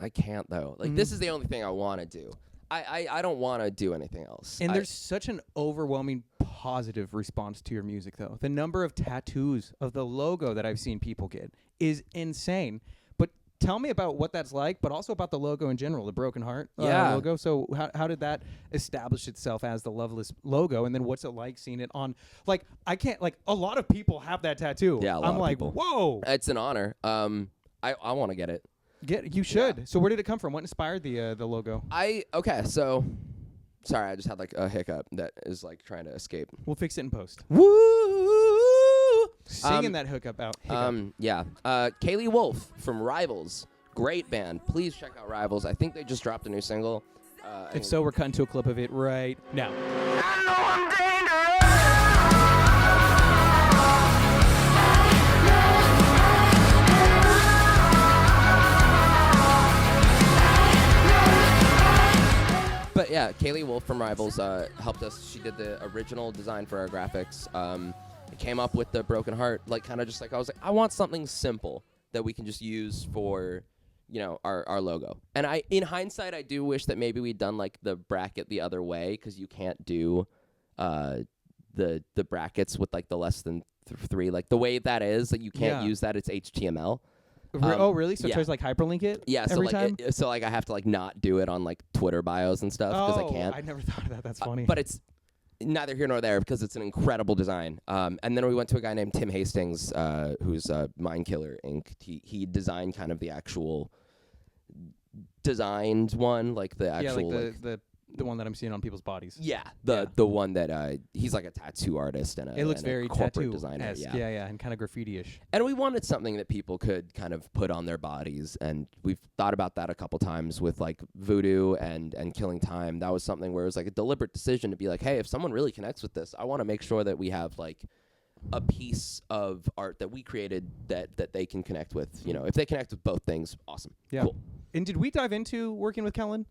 S1: I can't though. Like this is the only thing I want to do. I don't want to do anything else.
S2: And there's such an overwhelming positive response to your music, though. The number of tattoos of the logo that I've seen people get is insane. But tell me about what that's like, but also about the logo in general, the Broken Heart logo. So how did that establish itself as the Loveless logo? And then what's it like seeing it on, like, I can't, like, a lot of people have that tattoo.
S1: Yeah,
S2: I'm like,
S1: people.
S2: Whoa.
S1: It's an honor. I want to get it.
S2: You should. Yeah. So where did it come from? What inspired the logo?
S1: So sorry, I just had like a hiccup that is like trying to escape.
S2: We'll fix it in post.
S1: Woo!
S2: Singing that hookup out.
S1: Yeah. Kaylee Wolf from Rivals, great band. Please check out Rivals. I think they just dropped a new single.
S2: If so, we're cutting to a clip of it right now.
S3: I know I'm dangerous.
S1: Yeah, Kaylee Wolf from Rivals helped us. She did the original design for our graphics. It came up with the Broken Heart, like kind of just like I was like, I want something simple that we can just use for, you know, our logo. And in hindsight, I do wish that maybe we'd done like the bracket the other way, because you can't do the brackets with like the less than 3. Like the way that is, like you can't use that. It's HTML.
S2: Oh, really? So tries like hyperlink it?
S1: Yeah. So
S2: every
S1: like,
S2: time?
S1: So like I have to like not do it on like Twitter bios and stuff because I can't.
S2: I never thought of that. That's funny.
S1: But it's neither here nor there because it's an incredible design. And then we went to a guy named Tim Hastings, who's Mind Killer Inc. He designed kind of the actual designed one, like the actual
S2: the one that I'm seeing on people's bodies.
S1: Yeah, the one that he's like a tattoo artist and
S2: it looks
S1: and
S2: very
S1: a corporate
S2: tattoo
S1: designer.
S2: Yeah, and kind of graffiti-ish.
S1: And we wanted something that people could kind of put on their bodies, and we've thought about that a couple times with like Voodoo and Killing Time. That was something where it was like a deliberate decision to be like, hey, if someone really connects with this, I want to make sure that we have like a piece of art that we created that they can connect with. You know, if they connect with both things, awesome.
S2: Yeah.
S1: Cool.
S2: And did we dive into working with Kellin?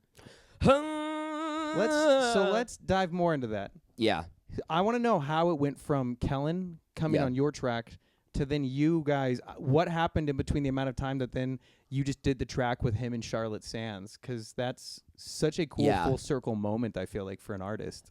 S2: Let's dive more into that.
S1: Yeah.
S2: I want to know how it went from Kellin coming on your track to then you guys. What happened in between the amount of time that then you just did the track with him and Charlotte Sands? Because that's such a cool full circle moment, I feel like, for an artist.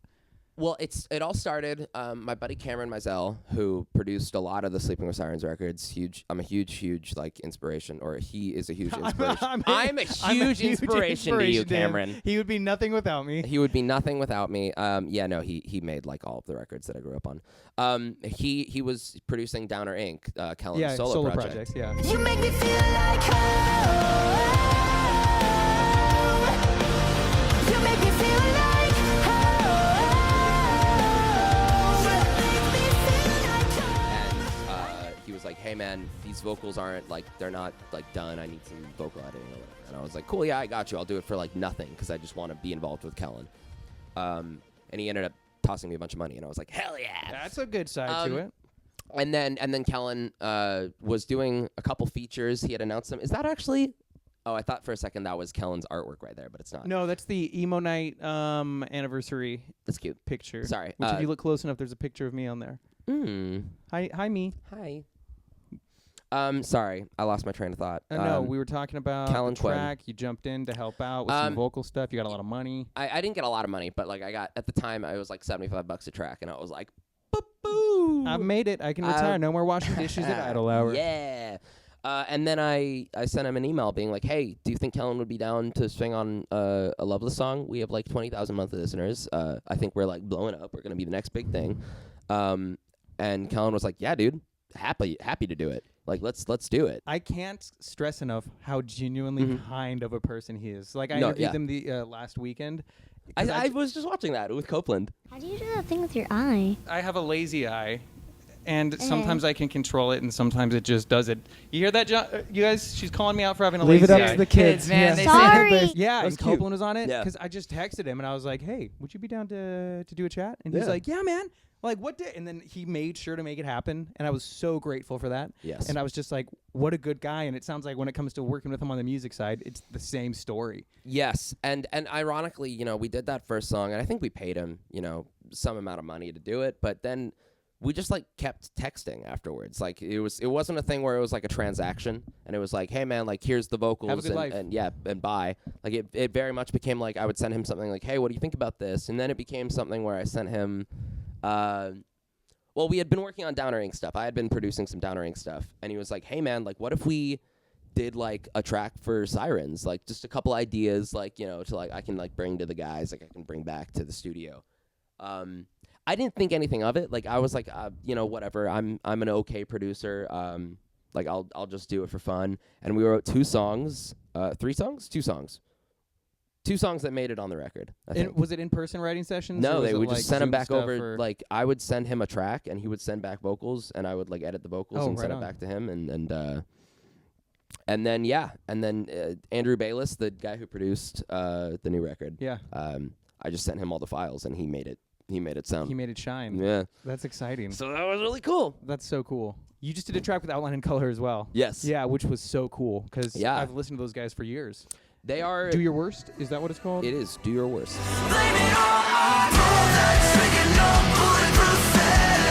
S1: Well, it all started. My buddy Cameron Mizell, who produced a lot of the Sleeping with Sirens records, I'm a huge like inspiration, or he is a huge inspiration. I'm a huge inspiration to you, Cameron.
S2: He would be nothing without me.
S1: He would be nothing without me. He made like all of the records that I grew up on. He was producing Downer Inc., Kellin's solo project.
S2: Yeah.
S3: You make me feel like home. You make me feel like home.
S1: He was like, hey man, these vocals aren't like, they're not like done. I need some vocal editing or whatever. And I was like, cool, yeah, I got you. I'll do it for like nothing because I just want to be involved with Kellin. And he ended up tossing me a bunch of money, and I was like, hell yeah.
S2: That's a good side to it.
S1: And then Kellin was doing a couple features. He had announced them. Is that actually? Oh, I thought for a second that was Kellin's artwork right there, but it's not.
S2: No, that's the Emo Night anniversary.
S1: That's cute.
S2: Picture.
S1: Sorry.
S2: Which if you look close enough, there's a picture of me on there. Hi, me.
S1: Hi. Sorry, I lost my train of thought.
S2: No, we were talking about
S1: Kellin
S2: the track. You jumped in to help out with some vocal stuff. You got a lot of money.
S1: I didn't get a lot of money, but like I got at the time it was like $75 a track, and I was like, boo!
S2: I made it. I can retire. No more washing dishes at Idle Hour.
S1: Yeah. And then I sent him an email being like, hey, do you think Kellin would be down to sing on a Loveless song? We have like 20,000 monthly listeners. I think we're like blowing up. We're gonna be the next big thing. And Kellin was like, yeah, dude, happy to do it. Like, let's do it.
S2: I can't stress enough how genuinely kind of a person he is. Like, I interviewed them the last weekend.
S1: I was just watching that with Copeland.
S11: How do you do that thing with your eye?
S2: I have a lazy eye, and sometimes I can control it, and sometimes it just does it. You hear that, John? You guys? She's calling me out for having a lazy eye.
S6: Leave it up to the kids, man.
S11: Sorry.
S2: Yeah,
S1: That's
S2: and
S1: cute.
S2: Copeland was on it
S1: Yeah.
S2: because I just texted him, and I was like, hey, would you be down to do a chat? And he's like, yeah, man. Like, what day? And then he made sure to make it happen, and I was so grateful for that.
S1: Yes.
S2: And I was just like, what a good guy. And it sounds like when it comes to working with him on the music side, it's the same story.
S1: Yes, and ironically, you know, we did that first song, and I think we paid him, you know, some amount of money to do it, but then we just like kept texting afterwards. Like it wasn't a thing where it was like a transaction, and it was like, hey man, like here's the vocals,
S2: have a good life.
S1: and bye. Like it very much became like I would send him something like, hey, what do you think about this? And then it became something where I sent him. Well, we had been working on Downer Inc. stuff. I had been producing some Downer Inc. stuff, and he was like, hey man, like what if we did like a track for Sirens, like just a couple ideas, like, you know, to like I can like bring to the guys, like I can bring back to the studio. I didn't think anything of it. Like I was like, you know, whatever. I'm an okay producer. Like I'll just do it for fun. And we wrote 2 songs, 2 songs that made it on the record.
S2: Was it in-person writing sessions?
S1: No,
S2: they
S1: would just send them back over.
S2: Or?
S1: Like I would send him a track, and he would send back vocals, and I would like edit the vocals and send it back to him, and then Andrew Bayless, the guy who produced the new record.
S2: Yeah.
S1: I just sent him all the files, and he made it. He made it sound.
S2: He made it shine.
S1: Yeah.
S2: That's exciting.
S1: So that was really cool.
S2: That's so cool. You just did a track with Outline and Color as well.
S1: Yes.
S2: Yeah, which was so cool because
S1: Yeah.
S2: I've listened to those guys for years.
S1: They are.
S2: Do Your Worst? Is that what it's called?
S1: It is. Do Your Worst.
S3: Blame it all on bullets, drinking no bulletproof vests.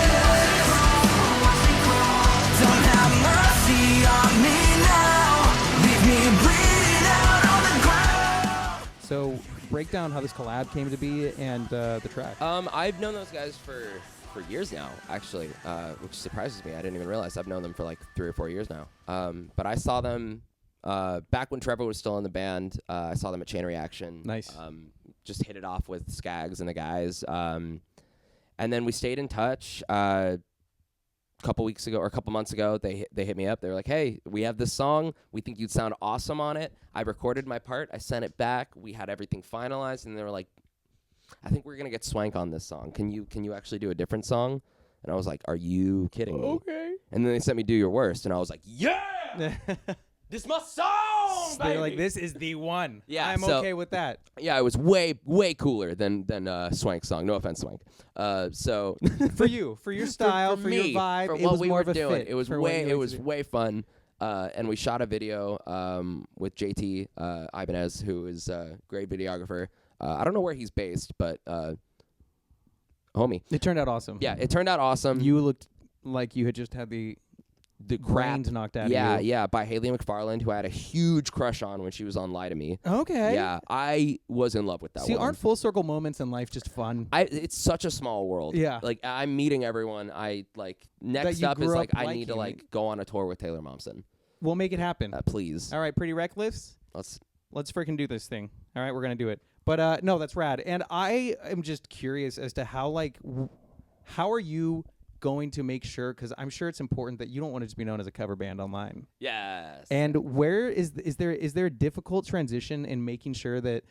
S3: Don't have mercy on me now. Leave me bleeding out on the ground.
S2: So, break down how this collab came to be and the track.
S1: I've known those guys for years now, actually, which surprises me. I didn't even realize I've known them for like 3 or 4 years now. But I saw them back when Trevor was still in the band. I saw them at Chain Reaction.
S2: Nice.
S1: Just hit it off with Skaggs and the guys. And then we stayed in touch. A couple months ago, they hit me up. They were like, "Hey, we have this song. We think you'd sound awesome on it." I recorded my part. I sent it back. We had everything finalized, and they were like, "I think we're gonna get Swank on this song. Can you actually do a different song?" And I was like, "Are you kidding me?"
S2: Okay.
S1: And then they sent me Do Your Worst, and I was like, "Yeah, this my song."
S2: They're like, "This is the one."
S1: Yeah,
S2: I'm
S1: so-
S2: okay with that.
S1: Yeah, it was way cooler than Swank's song. No offense, Swank. So
S2: For you, for your style, for your
S1: me,
S2: vibe,
S1: for
S2: it
S1: what
S2: was
S1: we
S2: more
S1: were
S2: of a
S1: doing.
S2: fit.
S1: It was
S2: for what you like to do.
S1: way fun. And we shot a video with JT Ibanez, who is a great videographer. I don't know where he's based, but homie.
S2: It turned out awesome.
S1: Yeah, it turned out awesome.
S2: You looked like you had just had the brains knocked out of you.
S1: Yeah, by Haley McFarland, who I had a huge crush on when she was on Lie to Me.
S2: Okay.
S1: Yeah, I was in love with that
S2: See,
S1: woman.
S2: aren't full circle moments in life just fun?
S1: It's such a small world.
S2: Yeah.
S1: Like, I'm meeting everyone. Next
S2: you
S1: up is
S2: grew
S1: like,
S2: up
S1: I need to
S2: liking.
S1: go on a tour with Taylor Momsen.
S2: We'll make it happen.
S1: Please.
S2: All right, Pretty Reckless. Let's freaking do this thing. All right, we're gonna do it. But no, that's rad. And I am just curious as to how how are you going to make sure? Because I'm sure it's important that you don't want to just be known as a cover band online.
S1: Yes.
S2: And where is there a difficult transition in making sure that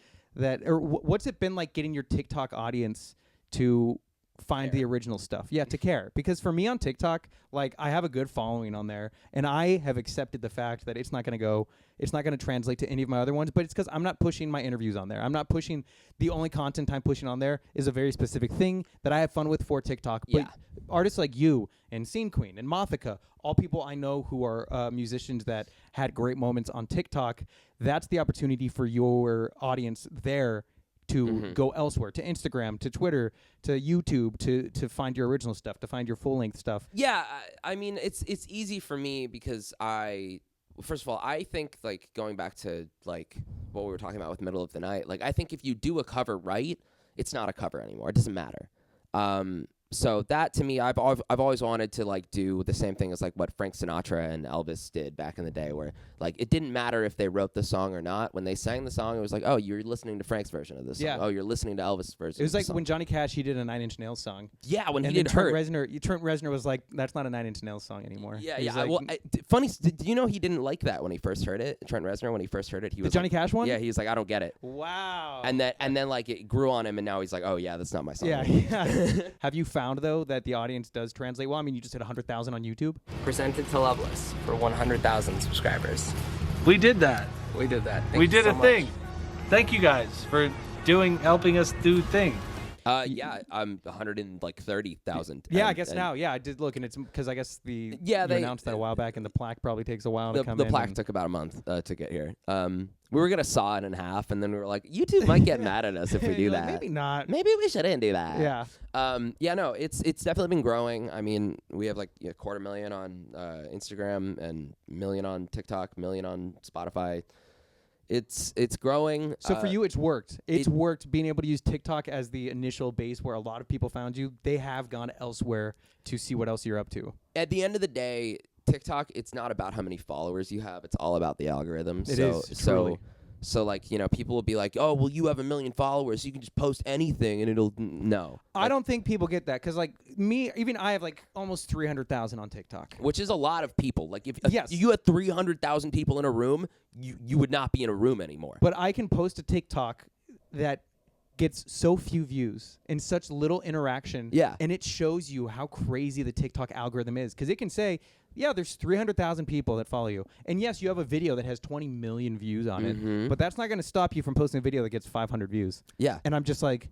S2: or what's it been like getting your TikTok audience to find the original stuff? Yeah, to care. Because for me on TikTok, like, I have a good following on there, and I have accepted the fact that it's not going to translate to any of my other ones, but it's because I'm not pushing my interviews on there. I'm not pushing, the only content I'm pushing on there is a very specific thing that I have fun with for TikTok. But artists like you and Scene Queen and Mothica, all people I know who are musicians that had great moments on TikTok, that's the opportunity for your audience there to go elsewhere, to Instagram, to Twitter, to YouTube, to find your original stuff, to find your full-length stuff.
S1: Yeah, I mean, it's easy for me because first of all, I think, like, going back to, like, what we were talking about with Middle of the Night, like, I think if you do a cover right, it's not a cover anymore. It doesn't matter. So that, to me, I've always wanted to, like, do the same thing as, like, what Frank Sinatra and Elvis did back in the day, where, like, it didn't matter if they wrote the song or not. When they sang the song, it was like, oh, you're listening to Frank's version of this song.
S2: Yeah.
S1: Oh, you're listening to Elvis' version.
S2: It was
S1: of
S2: like
S1: the song.
S2: when Johnny Cash, he did a Nine Inch Nails song.
S1: Yeah, when
S2: and
S1: he
S2: then
S1: did
S2: Trent
S1: Hurt.
S2: Trent Reznor was like, that's not a Nine Inch Nails song anymore.
S1: Yeah,
S2: He
S1: yeah.
S2: was like,
S1: Funny, do you know he didn't like that when he first heard it? Trent Reznor, when he first heard it, he was
S2: Johnny
S1: like,
S2: Cash one?
S1: Yeah, he was like, I don't get it.
S2: Wow.
S1: And then like it grew on him, and now he's like, oh yeah, that's not my song.
S2: Yeah. Have you found though that the audience does translate well? I mean, you just hit 100,000 on YouTube.
S12: Presented to Loveless for 100,000 subscribers.
S6: We did that.
S12: We did that.
S6: We did a thing. Thank you guys for helping us do thing.
S1: Yeah, I'm 130,000.
S2: Yeah, I guess now. Yeah, I did look, and it's because I guess you
S1: they
S2: announced that a while back, and the plaque probably takes a while to come in.
S1: The plaque took about a month to get here. We were gonna saw it in half, and then we were like, YouTube might get mad at us if we do that.
S2: Maybe not.
S1: Maybe we shouldn't do that.
S2: Yeah.
S1: Yeah. No, it's definitely been growing. I mean, we have like 250,000 on Instagram and 1 million on TikTok, 1 million on Spotify. It's growing.
S2: So for you, it's worked. It's worked being able to use TikTok as the initial base where a lot of people found you. They have gone elsewhere to see what else you're up to.
S1: At the end of the day, TikTok, it's not about how many followers you have. It's all about the algorithm.
S2: It is, truly.
S1: So like, people will be like, oh, well, you have 1 million followers. You can just post anything and it'll, no.
S2: I don't think people get that because, like, even I have like almost 300,000 on TikTok.
S1: Which is a lot of people. Like, if
S2: Yes.
S1: you had 300,000 people in a room, you would not be in a room anymore.
S2: But I can post a TikTok that gets so few views and such little interaction.
S1: Yeah.
S2: And it shows you how crazy the TikTok algorithm is. Because it can say, yeah, there's 300,000 people that follow you. And yes, you have a video that has 20 million views on it. But that's not going to stop you from posting a video that gets 500 views.
S1: Yeah.
S2: And I'm just like,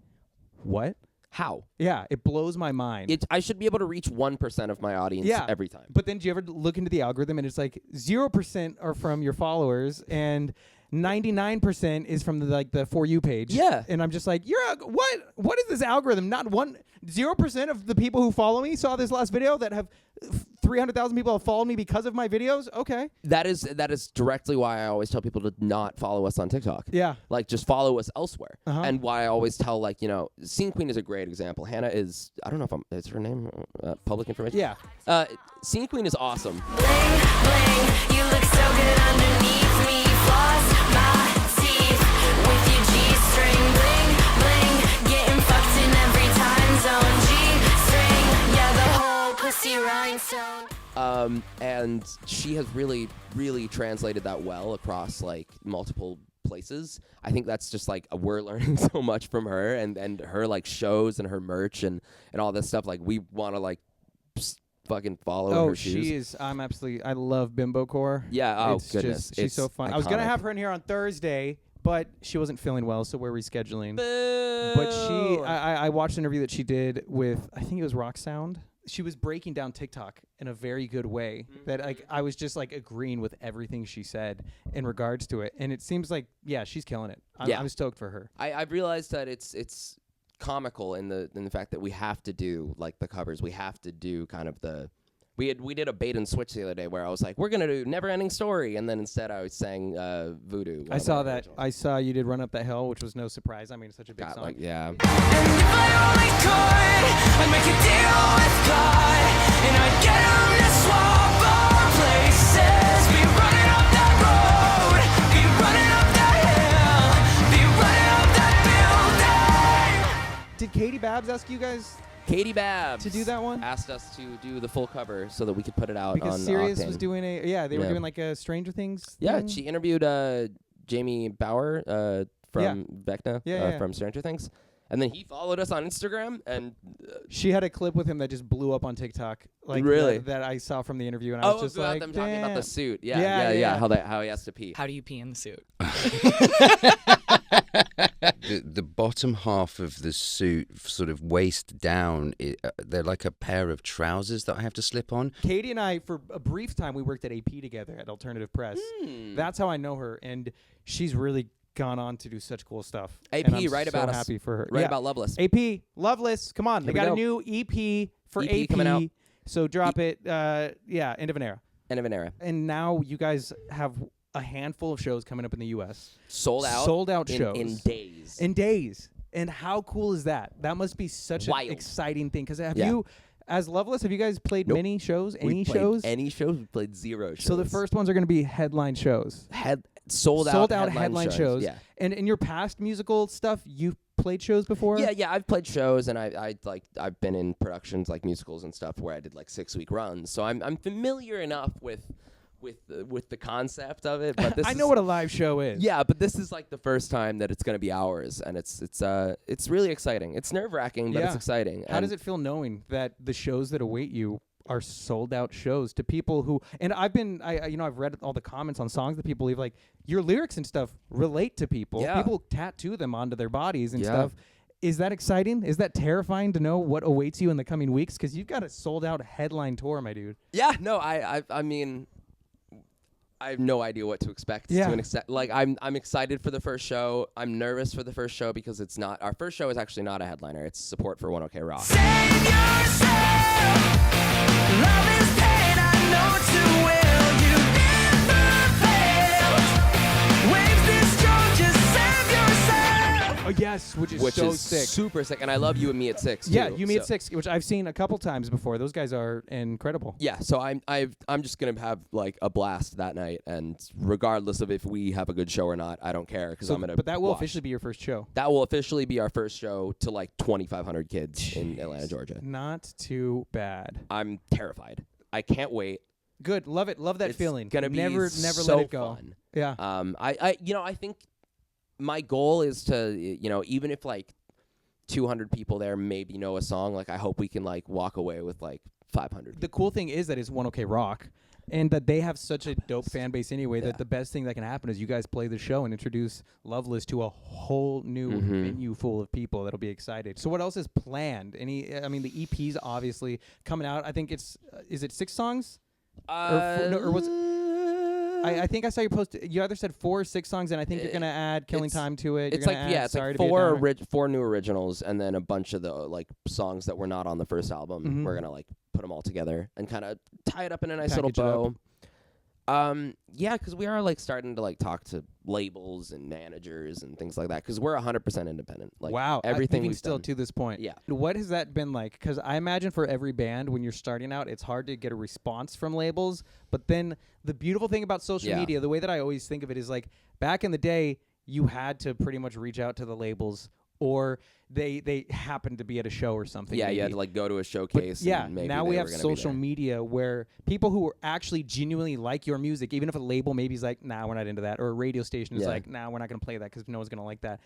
S2: what?
S1: How?
S2: Yeah, it blows my mind.
S1: I should be able to reach 1% of my audience every time.
S2: But then do you ever look into the algorithm and it's like 0% are from your followers and 99% is from the For You page.
S1: Yeah.
S2: And I'm just like, what is this algorithm? Not 0% of the people who follow me saw this last video that have 300,000 people have followed me because of my videos. Okay.
S1: That is directly why I always tell people to not follow us on TikTok.
S2: Yeah.
S1: Like, just follow us elsewhere.
S2: Uh-huh.
S1: And why I always tell, Scene Queen is a great example. Hannah is, I don't know if is her name public information?
S2: Yeah.
S1: Scene Queen is awesome.
S3: Bling, bling, you look so good underneath me. Floss my teeth with your G-string. Bling, bling, getting fucked in every time zone. G-string, yeah, the whole pussy rhinestone.
S1: And she has really, really translated that well across multiple places. I think that's just we're learning so much from her and her shows and her merch and all this stuff. We want to fucking follow her shoes.
S2: She is. I love Bimbo Core.
S1: Yeah. Oh,
S2: it's
S1: goodness.
S2: She's
S1: it's
S2: so fun.
S1: iconic.
S2: I was gonna have her in here on Thursday, but she wasn't feeling well, so we're rescheduling.
S1: Boo!
S2: But I watched an interview that she did with, I think it was Rock Sound. She was breaking down TikTok in a very good way that I was just agreeing with everything she said in regards to it. And it seems she's killing it. I'm stoked for her.
S1: I've realized that it's comical in the fact that we have to do the covers. We have to do kind of we did a bait and switch the other day where I was like, we're gonna do Never Ending Story, and then instead I was sang Voodoo.
S2: I saw that. I saw you did Run Up That Hill, which was no surprise. I mean, it's such a big song.
S1: Yeah.
S3: And if I only could, I'd make a deal with God, and I'd get him to swap our places. Be running up that road, be running up that hill, be running up that building.
S2: Did Katie Babs ask you guys
S1: Katie Babs
S2: to do that one?
S1: Asked us to do the full cover so that we could put it out
S2: because
S1: on
S2: Sirius
S1: Octane.
S2: was doing they were doing a Stranger Things thing?
S1: She interviewed Jamie Bauer from Vecna from Stranger Things, and then he followed us on Instagram, and
S2: she had a clip with him that just blew up on TikTok.
S1: Really?
S2: That I saw from the interview, and I was just
S1: about
S2: like,
S1: them talking about the suit.
S2: Yeah.
S1: How he has to pee.
S12: How do you pee in the suit?
S13: The bottom half of the suit, sort of waist down, they're like a pair of trousers that I have to slip on.
S2: Katie and I, for a brief time, we worked at AP together at Alternative Press. That's how I know her, and she's really gone on to do such cool stuff.
S1: AP,
S2: and I'm
S1: write
S2: so
S1: about us.
S2: happy for her.
S1: Write about Loveless.
S2: AP, Loveless, come on. They got a new EP for AP.
S1: Coming out.
S2: So drop it, end of an era.
S1: End of an era.
S2: And now you guys have a handful of shows coming up in the U.S.
S1: Sold out
S2: shows.
S1: In days.
S2: In days. And how cool is that? That must be such an exciting thing. Because have you, as Loveless, have you guys played many shows? Any shows?
S1: Any shows? We played 0 shows.
S2: So the first ones are going to be headline shows.
S1: Sold out
S2: headline shows.
S1: Yeah.
S2: And in your past musical stuff, you've played shows before?
S1: Yeah, I've played shows, and I've been in productions like musicals and stuff where I did 6-week runs. So I'm familiar enough with the concept of it, but
S2: I know what a live show is.
S1: Yeah, but this is the first time that it's going to be ours, and it's really exciting. It's nerve-wracking, but it's exciting.
S2: How does it feel knowing that the shows that await you are sold out shows to people who? And I've read all the comments on songs that people leave. Your lyrics and stuff relate to people.
S1: Yeah.
S2: People tattoo them onto their bodies and stuff. Is that exciting? Is that terrifying to know what awaits you in the coming weeks? Because you've got a sold out headline tour, my dude.
S1: Yeah, no, I mean, I have no idea what to expect.
S2: Yeah.
S1: To an extent. I'm excited for the first show. I'm nervous for the first show because it's not our first show is actually not a headliner. It's support for 1OK Rock.
S3: Save yourself. Love is pain, I know too well. You never failed. Waves this strong, just save yourself.
S2: Oh yes, which is sick.
S1: Super sick, and I love You and Me at 6.
S2: Yeah,
S1: too,
S2: You Me at 6, which I've seen a couple times before. Those guys are incredible.
S1: Yeah, so I'm just gonna have a blast that night, and regardless of if we have a good show or not, I don't care because I'm gonna.
S2: But that will
S1: watch.
S2: officially be your first show.
S1: That will officially be our first show to 2,500 kids in Atlanta, Georgia.
S2: Not too bad.
S1: I'm terrified. I can't wait.
S2: Good, love it, love that
S1: It's
S2: feeling.
S1: Gonna be
S2: never
S1: so
S2: let it go.
S1: Fun.
S2: Yeah.
S1: I think my goal is to even if 200 people there maybe know a song, I hope we can walk away with 500.
S2: The cool thing is that it's 1OK Rock, and that they have such a dope fan base anyway. That the best thing that can happen is you guys play the show and introduce Loveless to a whole new venue full of people that'll be excited. So what else is planned? The EP's obviously coming out. I think is it 6 songs? Or was I think I saw you post. You either said 4 or 6 songs, and I think you're gonna add "Killing Time" to it.
S1: It's it's like 4 new originals, and then a bunch of the like songs that were not on the first album.
S2: Mm-hmm.
S1: We're gonna like put them all together and kind of tie it up in a nice little bow. Yeah, because we are like starting to like talk to labels and managers and things like that. Because we're 100% independent. Like,
S2: wow,
S1: everything we've
S2: still
S1: done.
S2: to this point.
S1: Yeah.
S2: What has that been like? Because I imagine for every band, when you're starting out, it's hard to get a response from labels. But then the beautiful thing about social media, the way that I always think of it is like back in the day, you had to pretty much reach out to the labels. Or they happened to be at a show or something.
S1: Yeah,
S2: maybe.
S1: you had to like go to a showcase.
S2: But yeah,
S1: and maybe
S2: now we have social media where people who actually genuinely like your music, even if a label maybe is like, nah, we're not into that, or a radio station is like, nah, we're not going to play that because no one's going to like that.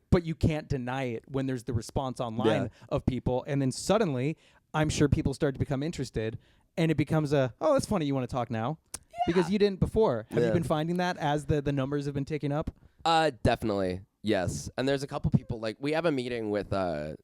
S2: But you can't deny it when there's the response online of people, and then suddenly, I'm sure people start to become interested, and it becomes oh, that's funny, you want to talk now? Yeah. Because you didn't before. Have you been finding that as the numbers have been ticking up?
S1: Definitely. Yes, and there's a couple people, like, we have a meeting with, I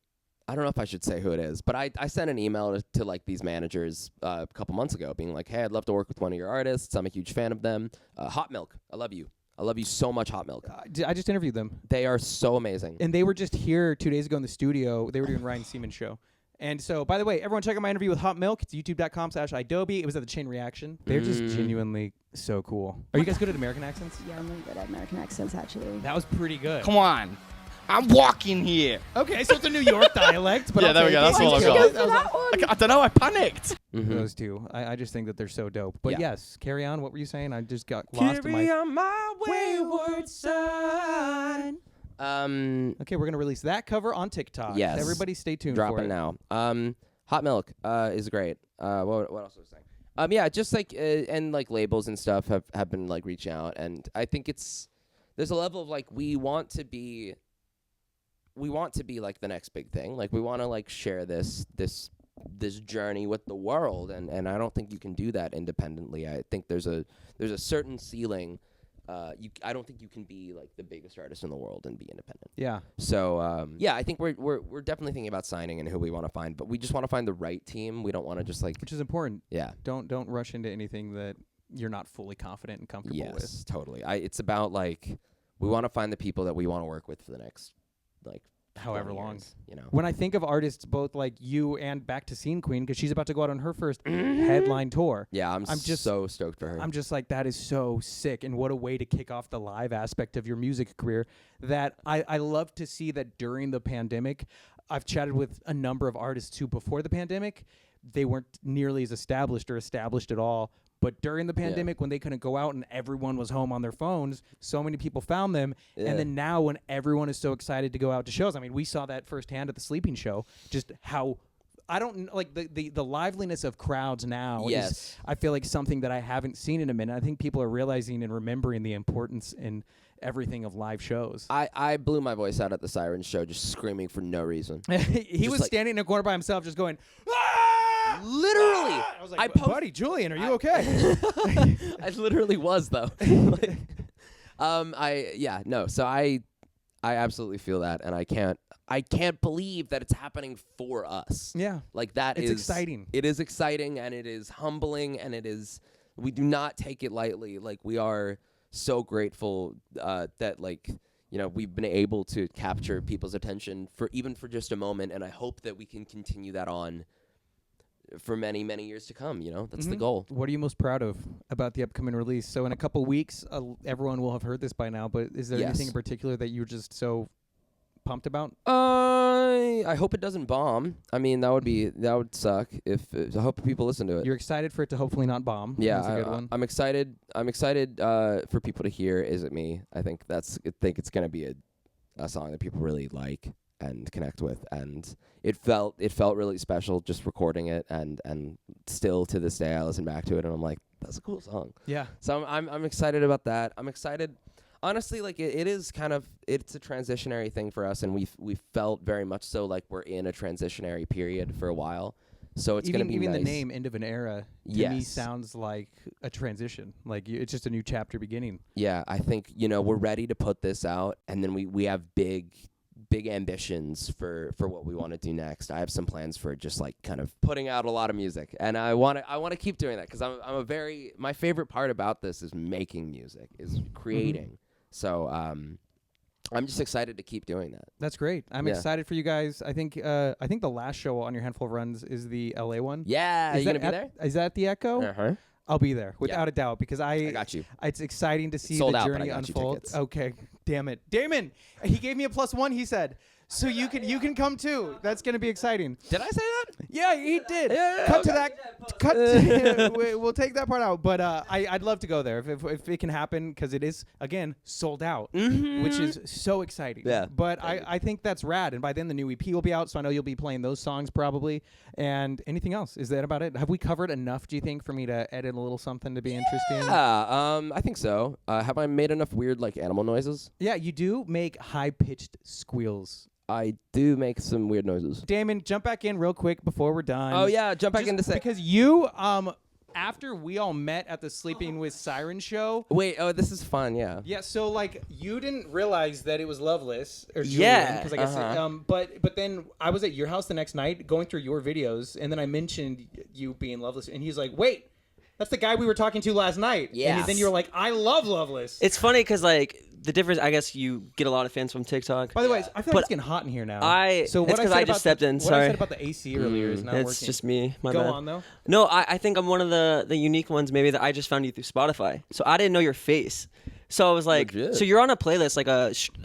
S1: don't know if I should say who it is, but I sent an email to like, these managers a couple months ago being like, hey, I'd love to work with one of your artists. I'm a huge fan of them. Hot Milk, I love you. I love you so much, Hot Milk.
S2: I just interviewed them.
S1: They are so amazing.
S2: And they were just here 2 days ago in the studio. They were doing Ryan Seaman's show. And so, by the way, everyone check out my interview with Hot Milk. It's youtube.com/idobi. It was at the Chain Reaction. They're just genuinely so cool. Are you guys good at American accents?
S14: Yeah, I'm really good at American accents, actually.
S2: That was pretty good.
S15: Come on. I'm walking here.
S2: Okay, so it's a New York dialect. But
S15: yeah, there we go. That's what I got. I don't know. I panicked.
S2: Those two. I just think that they're so dope. But yes, carry on. What were you saying? I just got lost in
S1: Carry on my wayward son.
S2: Okay, we're gonna release that cover on TikTok.
S1: Yes.
S2: Everybody stay tuned
S1: Drop
S2: for
S1: it
S2: it
S1: now. Hot Milk is great. What else was I saying? Yeah, just like and like labels and stuff have been like reaching out, and I think there's a level of like we want to be like the next big thing. Like we want to like share this journey with the world, and I don't think you can do that independently. I think there's a certain ceiling. I don't think you can be like the biggest artist in the world and be independent.
S2: Yeah.
S1: So yeah, I think we're definitely thinking about signing and who we want to find, but we just want to find the right team. We don't want to just like,
S2: which is important.
S1: Yeah.
S2: Don't rush into anything that you're not fully confident and comfortable with.
S1: Yes, totally. It's about like we want to find the people that we want to work with for the next like
S2: however long,
S1: years, you know.
S2: When I think of artists both like you and Back to Scene Queen, because she's about to go out on her first headline tour.
S1: Yeah, I'm just so stoked for her.
S2: I'm just like, that is so sick, and what a way to kick off the live aspect of your music career. That I love to see that during the pandemic. I've chatted with a number of artists who before the pandemic, they weren't nearly as established or established at all. But during the pandemic, when they couldn't go out and everyone was home on their phones, so many people found them. Yeah. And then now when everyone is so excited to go out to shows, I mean, we saw that firsthand at the Sleeping Show, just how, I don't, like the liveliness of crowds now is, I feel like something that I haven't seen in a minute. I think people are realizing and remembering the importance in everything of live shows.
S1: I blew my voice out at the Sirens show just screaming for no reason.
S2: He was like, standing in a corner by himself just going, ah!
S1: Literally.
S2: I was like, buddy, Julian, are you okay?
S1: I literally was though. So I absolutely feel that, and I can't believe that it's happening for us.
S2: Yeah.
S1: Like that
S2: it's exciting.
S1: It is exciting, and it is humbling, and we do not take it lightly. Like we are so grateful that like, you know, we've been able to capture people's attention for just a moment, and I hope that we can continue that on for many, many years to come. You know, that's the goal.
S2: What are you most proud of about the upcoming release? So in a couple weeks, everyone will have heard this by now, but is there anything in particular that you're just so pumped about?
S1: I hope it doesn't bomb. I mean, that would suck if I hope people listen to it.
S2: You're excited for it to hopefully not bomb.
S1: Yeah,
S2: that's a good one.
S1: I'm excited for people to hear Is It Me. I think it's going to be a song that people really like and connect with, and it felt really special just recording it, and still to this day I listen back to it and I'm like, that's a cool song.
S2: Yeah.
S1: So I'm excited about that. I'm excited. Honestly, like it's a transitionary thing for us, and we felt very much so like we're in a transitionary period for a while. So it's going to be
S2: even
S1: nice.
S2: The name "End of an Era" to me sounds like a transition. Like it's just a new chapter beginning.
S1: Yeah, I think we're ready to put this out, and then we have big big ambitions for what we want to do next. I have some plans for just like kind of putting out a lot of music, and I want to keep doing that because my favorite part about this is making music, is creating. So I'm just excited to keep doing that.
S2: That's great. I'm excited for you guys. I think the last show on your Handful of Runs is the LA one.
S1: Yeah, are you gonna be there?
S2: Is that the Echo?
S1: Uh-huh.
S2: I'll be there without a doubt because I
S1: got you.
S2: It's exciting to see
S1: Sold
S2: the
S1: out,
S2: journey
S1: but I got
S2: unfold.
S1: you
S2: Okay, damn it, Damon. He gave me a +1. He said, "So you can come too." That's gonna be exciting.
S1: Did I say that?
S2: Yeah, he did.
S1: Yeah,
S2: cut to that. We'll take that part out. But I'd love to go there if it can happen because it is again sold out, which is so exciting.
S1: Yeah.
S2: But I think that's rad. And by then the new EP will be out, so I know you'll be playing those songs probably. And anything else? Is that about it? Have we covered enough? Do you think for me to edit a little something to be interesting?
S1: Yeah, I think so. Have I made enough weird like animal noises?
S2: Yeah, you do make high pitched squeals.
S1: I do make some weird noises.
S2: Damon, jump back in real quick before we're done.
S1: Oh yeah, jump back in to say
S2: because you after we all met at the Sleeping With Sirens show.
S1: Wait, this is fun, yeah.
S2: Yeah, so like you didn't realize that it was Loveless or Julian, because I guess but then I was at your house the next night going through your videos, and then I mentioned you being Loveless, and he's like, "Wait, that's the guy we were talking to last night."
S1: Yeah.
S2: And then you were like, "I love Loveless."
S5: It's funny because like the difference, I guess you get a lot of fans from TikTok.
S2: By the way, I feel like it's getting hot in here now.
S5: So
S2: what
S5: because I just stepped in. Sorry.
S2: What I said about the AC earlier is not working.
S5: It's just me. My
S2: Go
S5: bad.
S2: on though.
S5: No, I think I'm one of the unique ones maybe that I just found you through Spotify. So I didn't know your face. So I was like, so you're on a playlist, like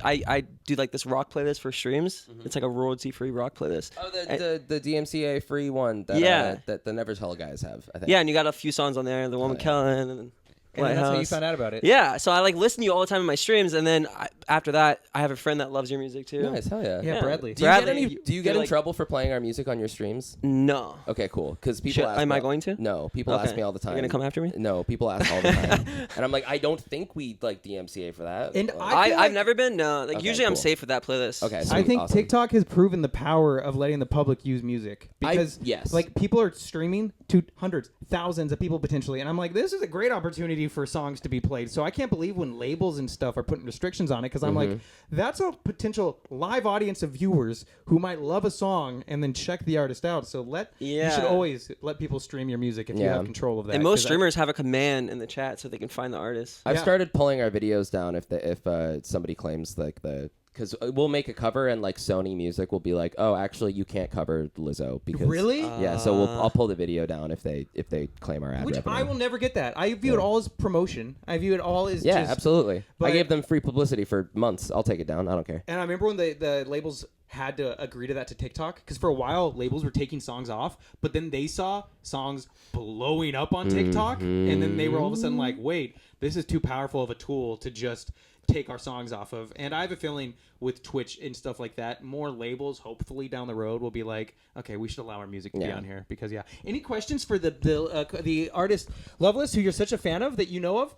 S5: I do like this rock playlist for streams. It's like a royalty-free rock playlist.
S1: Oh, the DMCA free one that that the Never Tell guys have, I think.
S5: Yeah, and you got a few sonns on there, the one with Kellin and
S2: that's how you found out about it.
S5: Yeah, so I like listen to you all the time in my streams, and then after that, I have a friend that loves your music too.
S1: Nice, hell yeah.
S2: Yeah, Bradley.
S1: Do you get in trouble for playing our music on your streams?
S5: No.
S1: Okay, cool. Because people ask
S5: am I going to?
S1: No, people ask me all the time.
S5: You're gonna come after me?
S1: No, people ask all the time, and I'm like, I don't think we like DMCA for that.
S2: And
S5: I've never been. No, like
S1: Okay,
S5: usually I'm
S1: cool.
S5: safe with that playlist.
S1: Okay,
S2: I think
S1: awesome.
S2: TikTok has proven the power of letting the public use music because like people are streaming to hundreds, thousands of people potentially, and I'm like, this is a great opportunity for songs to be played. So I can't believe when labels and stuff are putting restrictions on it because I'm like, that's a potential live audience of viewers who might love a song and then check the artist out. So you should always let people stream your music if you have control of that.
S5: And most streamers have a command in the chat so they can find the artist.
S1: I've started pulling our videos down if somebody claims like because we'll make a cover and like Sony Music will be like, oh, actually you can't cover Lizzo because yeah. So I'll pull the video down if they claim our ad
S2: Which
S1: revenue.
S2: I will never get that. I view it all as promotion. I view it all as just,
S1: absolutely.
S2: but-
S1: I gave them free publicity for months. I'll take it down. I don't care.
S2: And I remember when the labels had to agree to that to TikTok because for a while labels were taking songs off, but then they saw songs blowing up on TikTok, and then they were all of a sudden like, wait, this is too powerful of a tool to just take our songs off of. And I have a feeling with Twitch and stuff like that, more labels hopefully down the road will be like, okay, we should allow our music to be on here because Any questions for the artist Loveless, who you're such a fan of that you know of?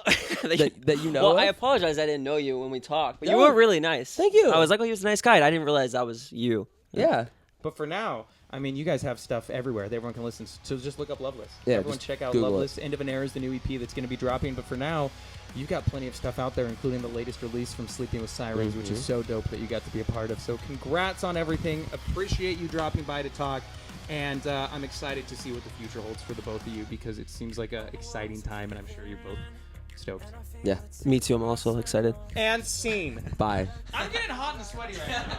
S1: that you know
S5: Well,
S1: of?
S5: I apologize. I didn't know you when we talked, but you were really nice.
S1: Thank you.
S5: I was like, oh, he was a nice guy. I didn't realize that was you.
S1: Yeah.
S2: But for now, I mean, you guys have stuff everywhere that everyone can listen. So just look up Loveless.
S1: Yeah,
S2: Everyone
S1: just
S2: check out
S1: Google
S2: Loveless. End of an Era is the new EP that's going to be dropping. But for now, you've got plenty of stuff out there, including the latest release from Sleeping With Sirens, which is so dope that you got to be a part of. So congrats on everything. Appreciate you dropping by to talk. And I'm excited to see what the future holds for the both of you because it seems like an exciting time, and I'm sure you're both stoked.
S1: Yeah.
S5: Me too. I'm also excited.
S2: And scene.
S1: Bye.
S2: I'm getting hot and sweaty right now.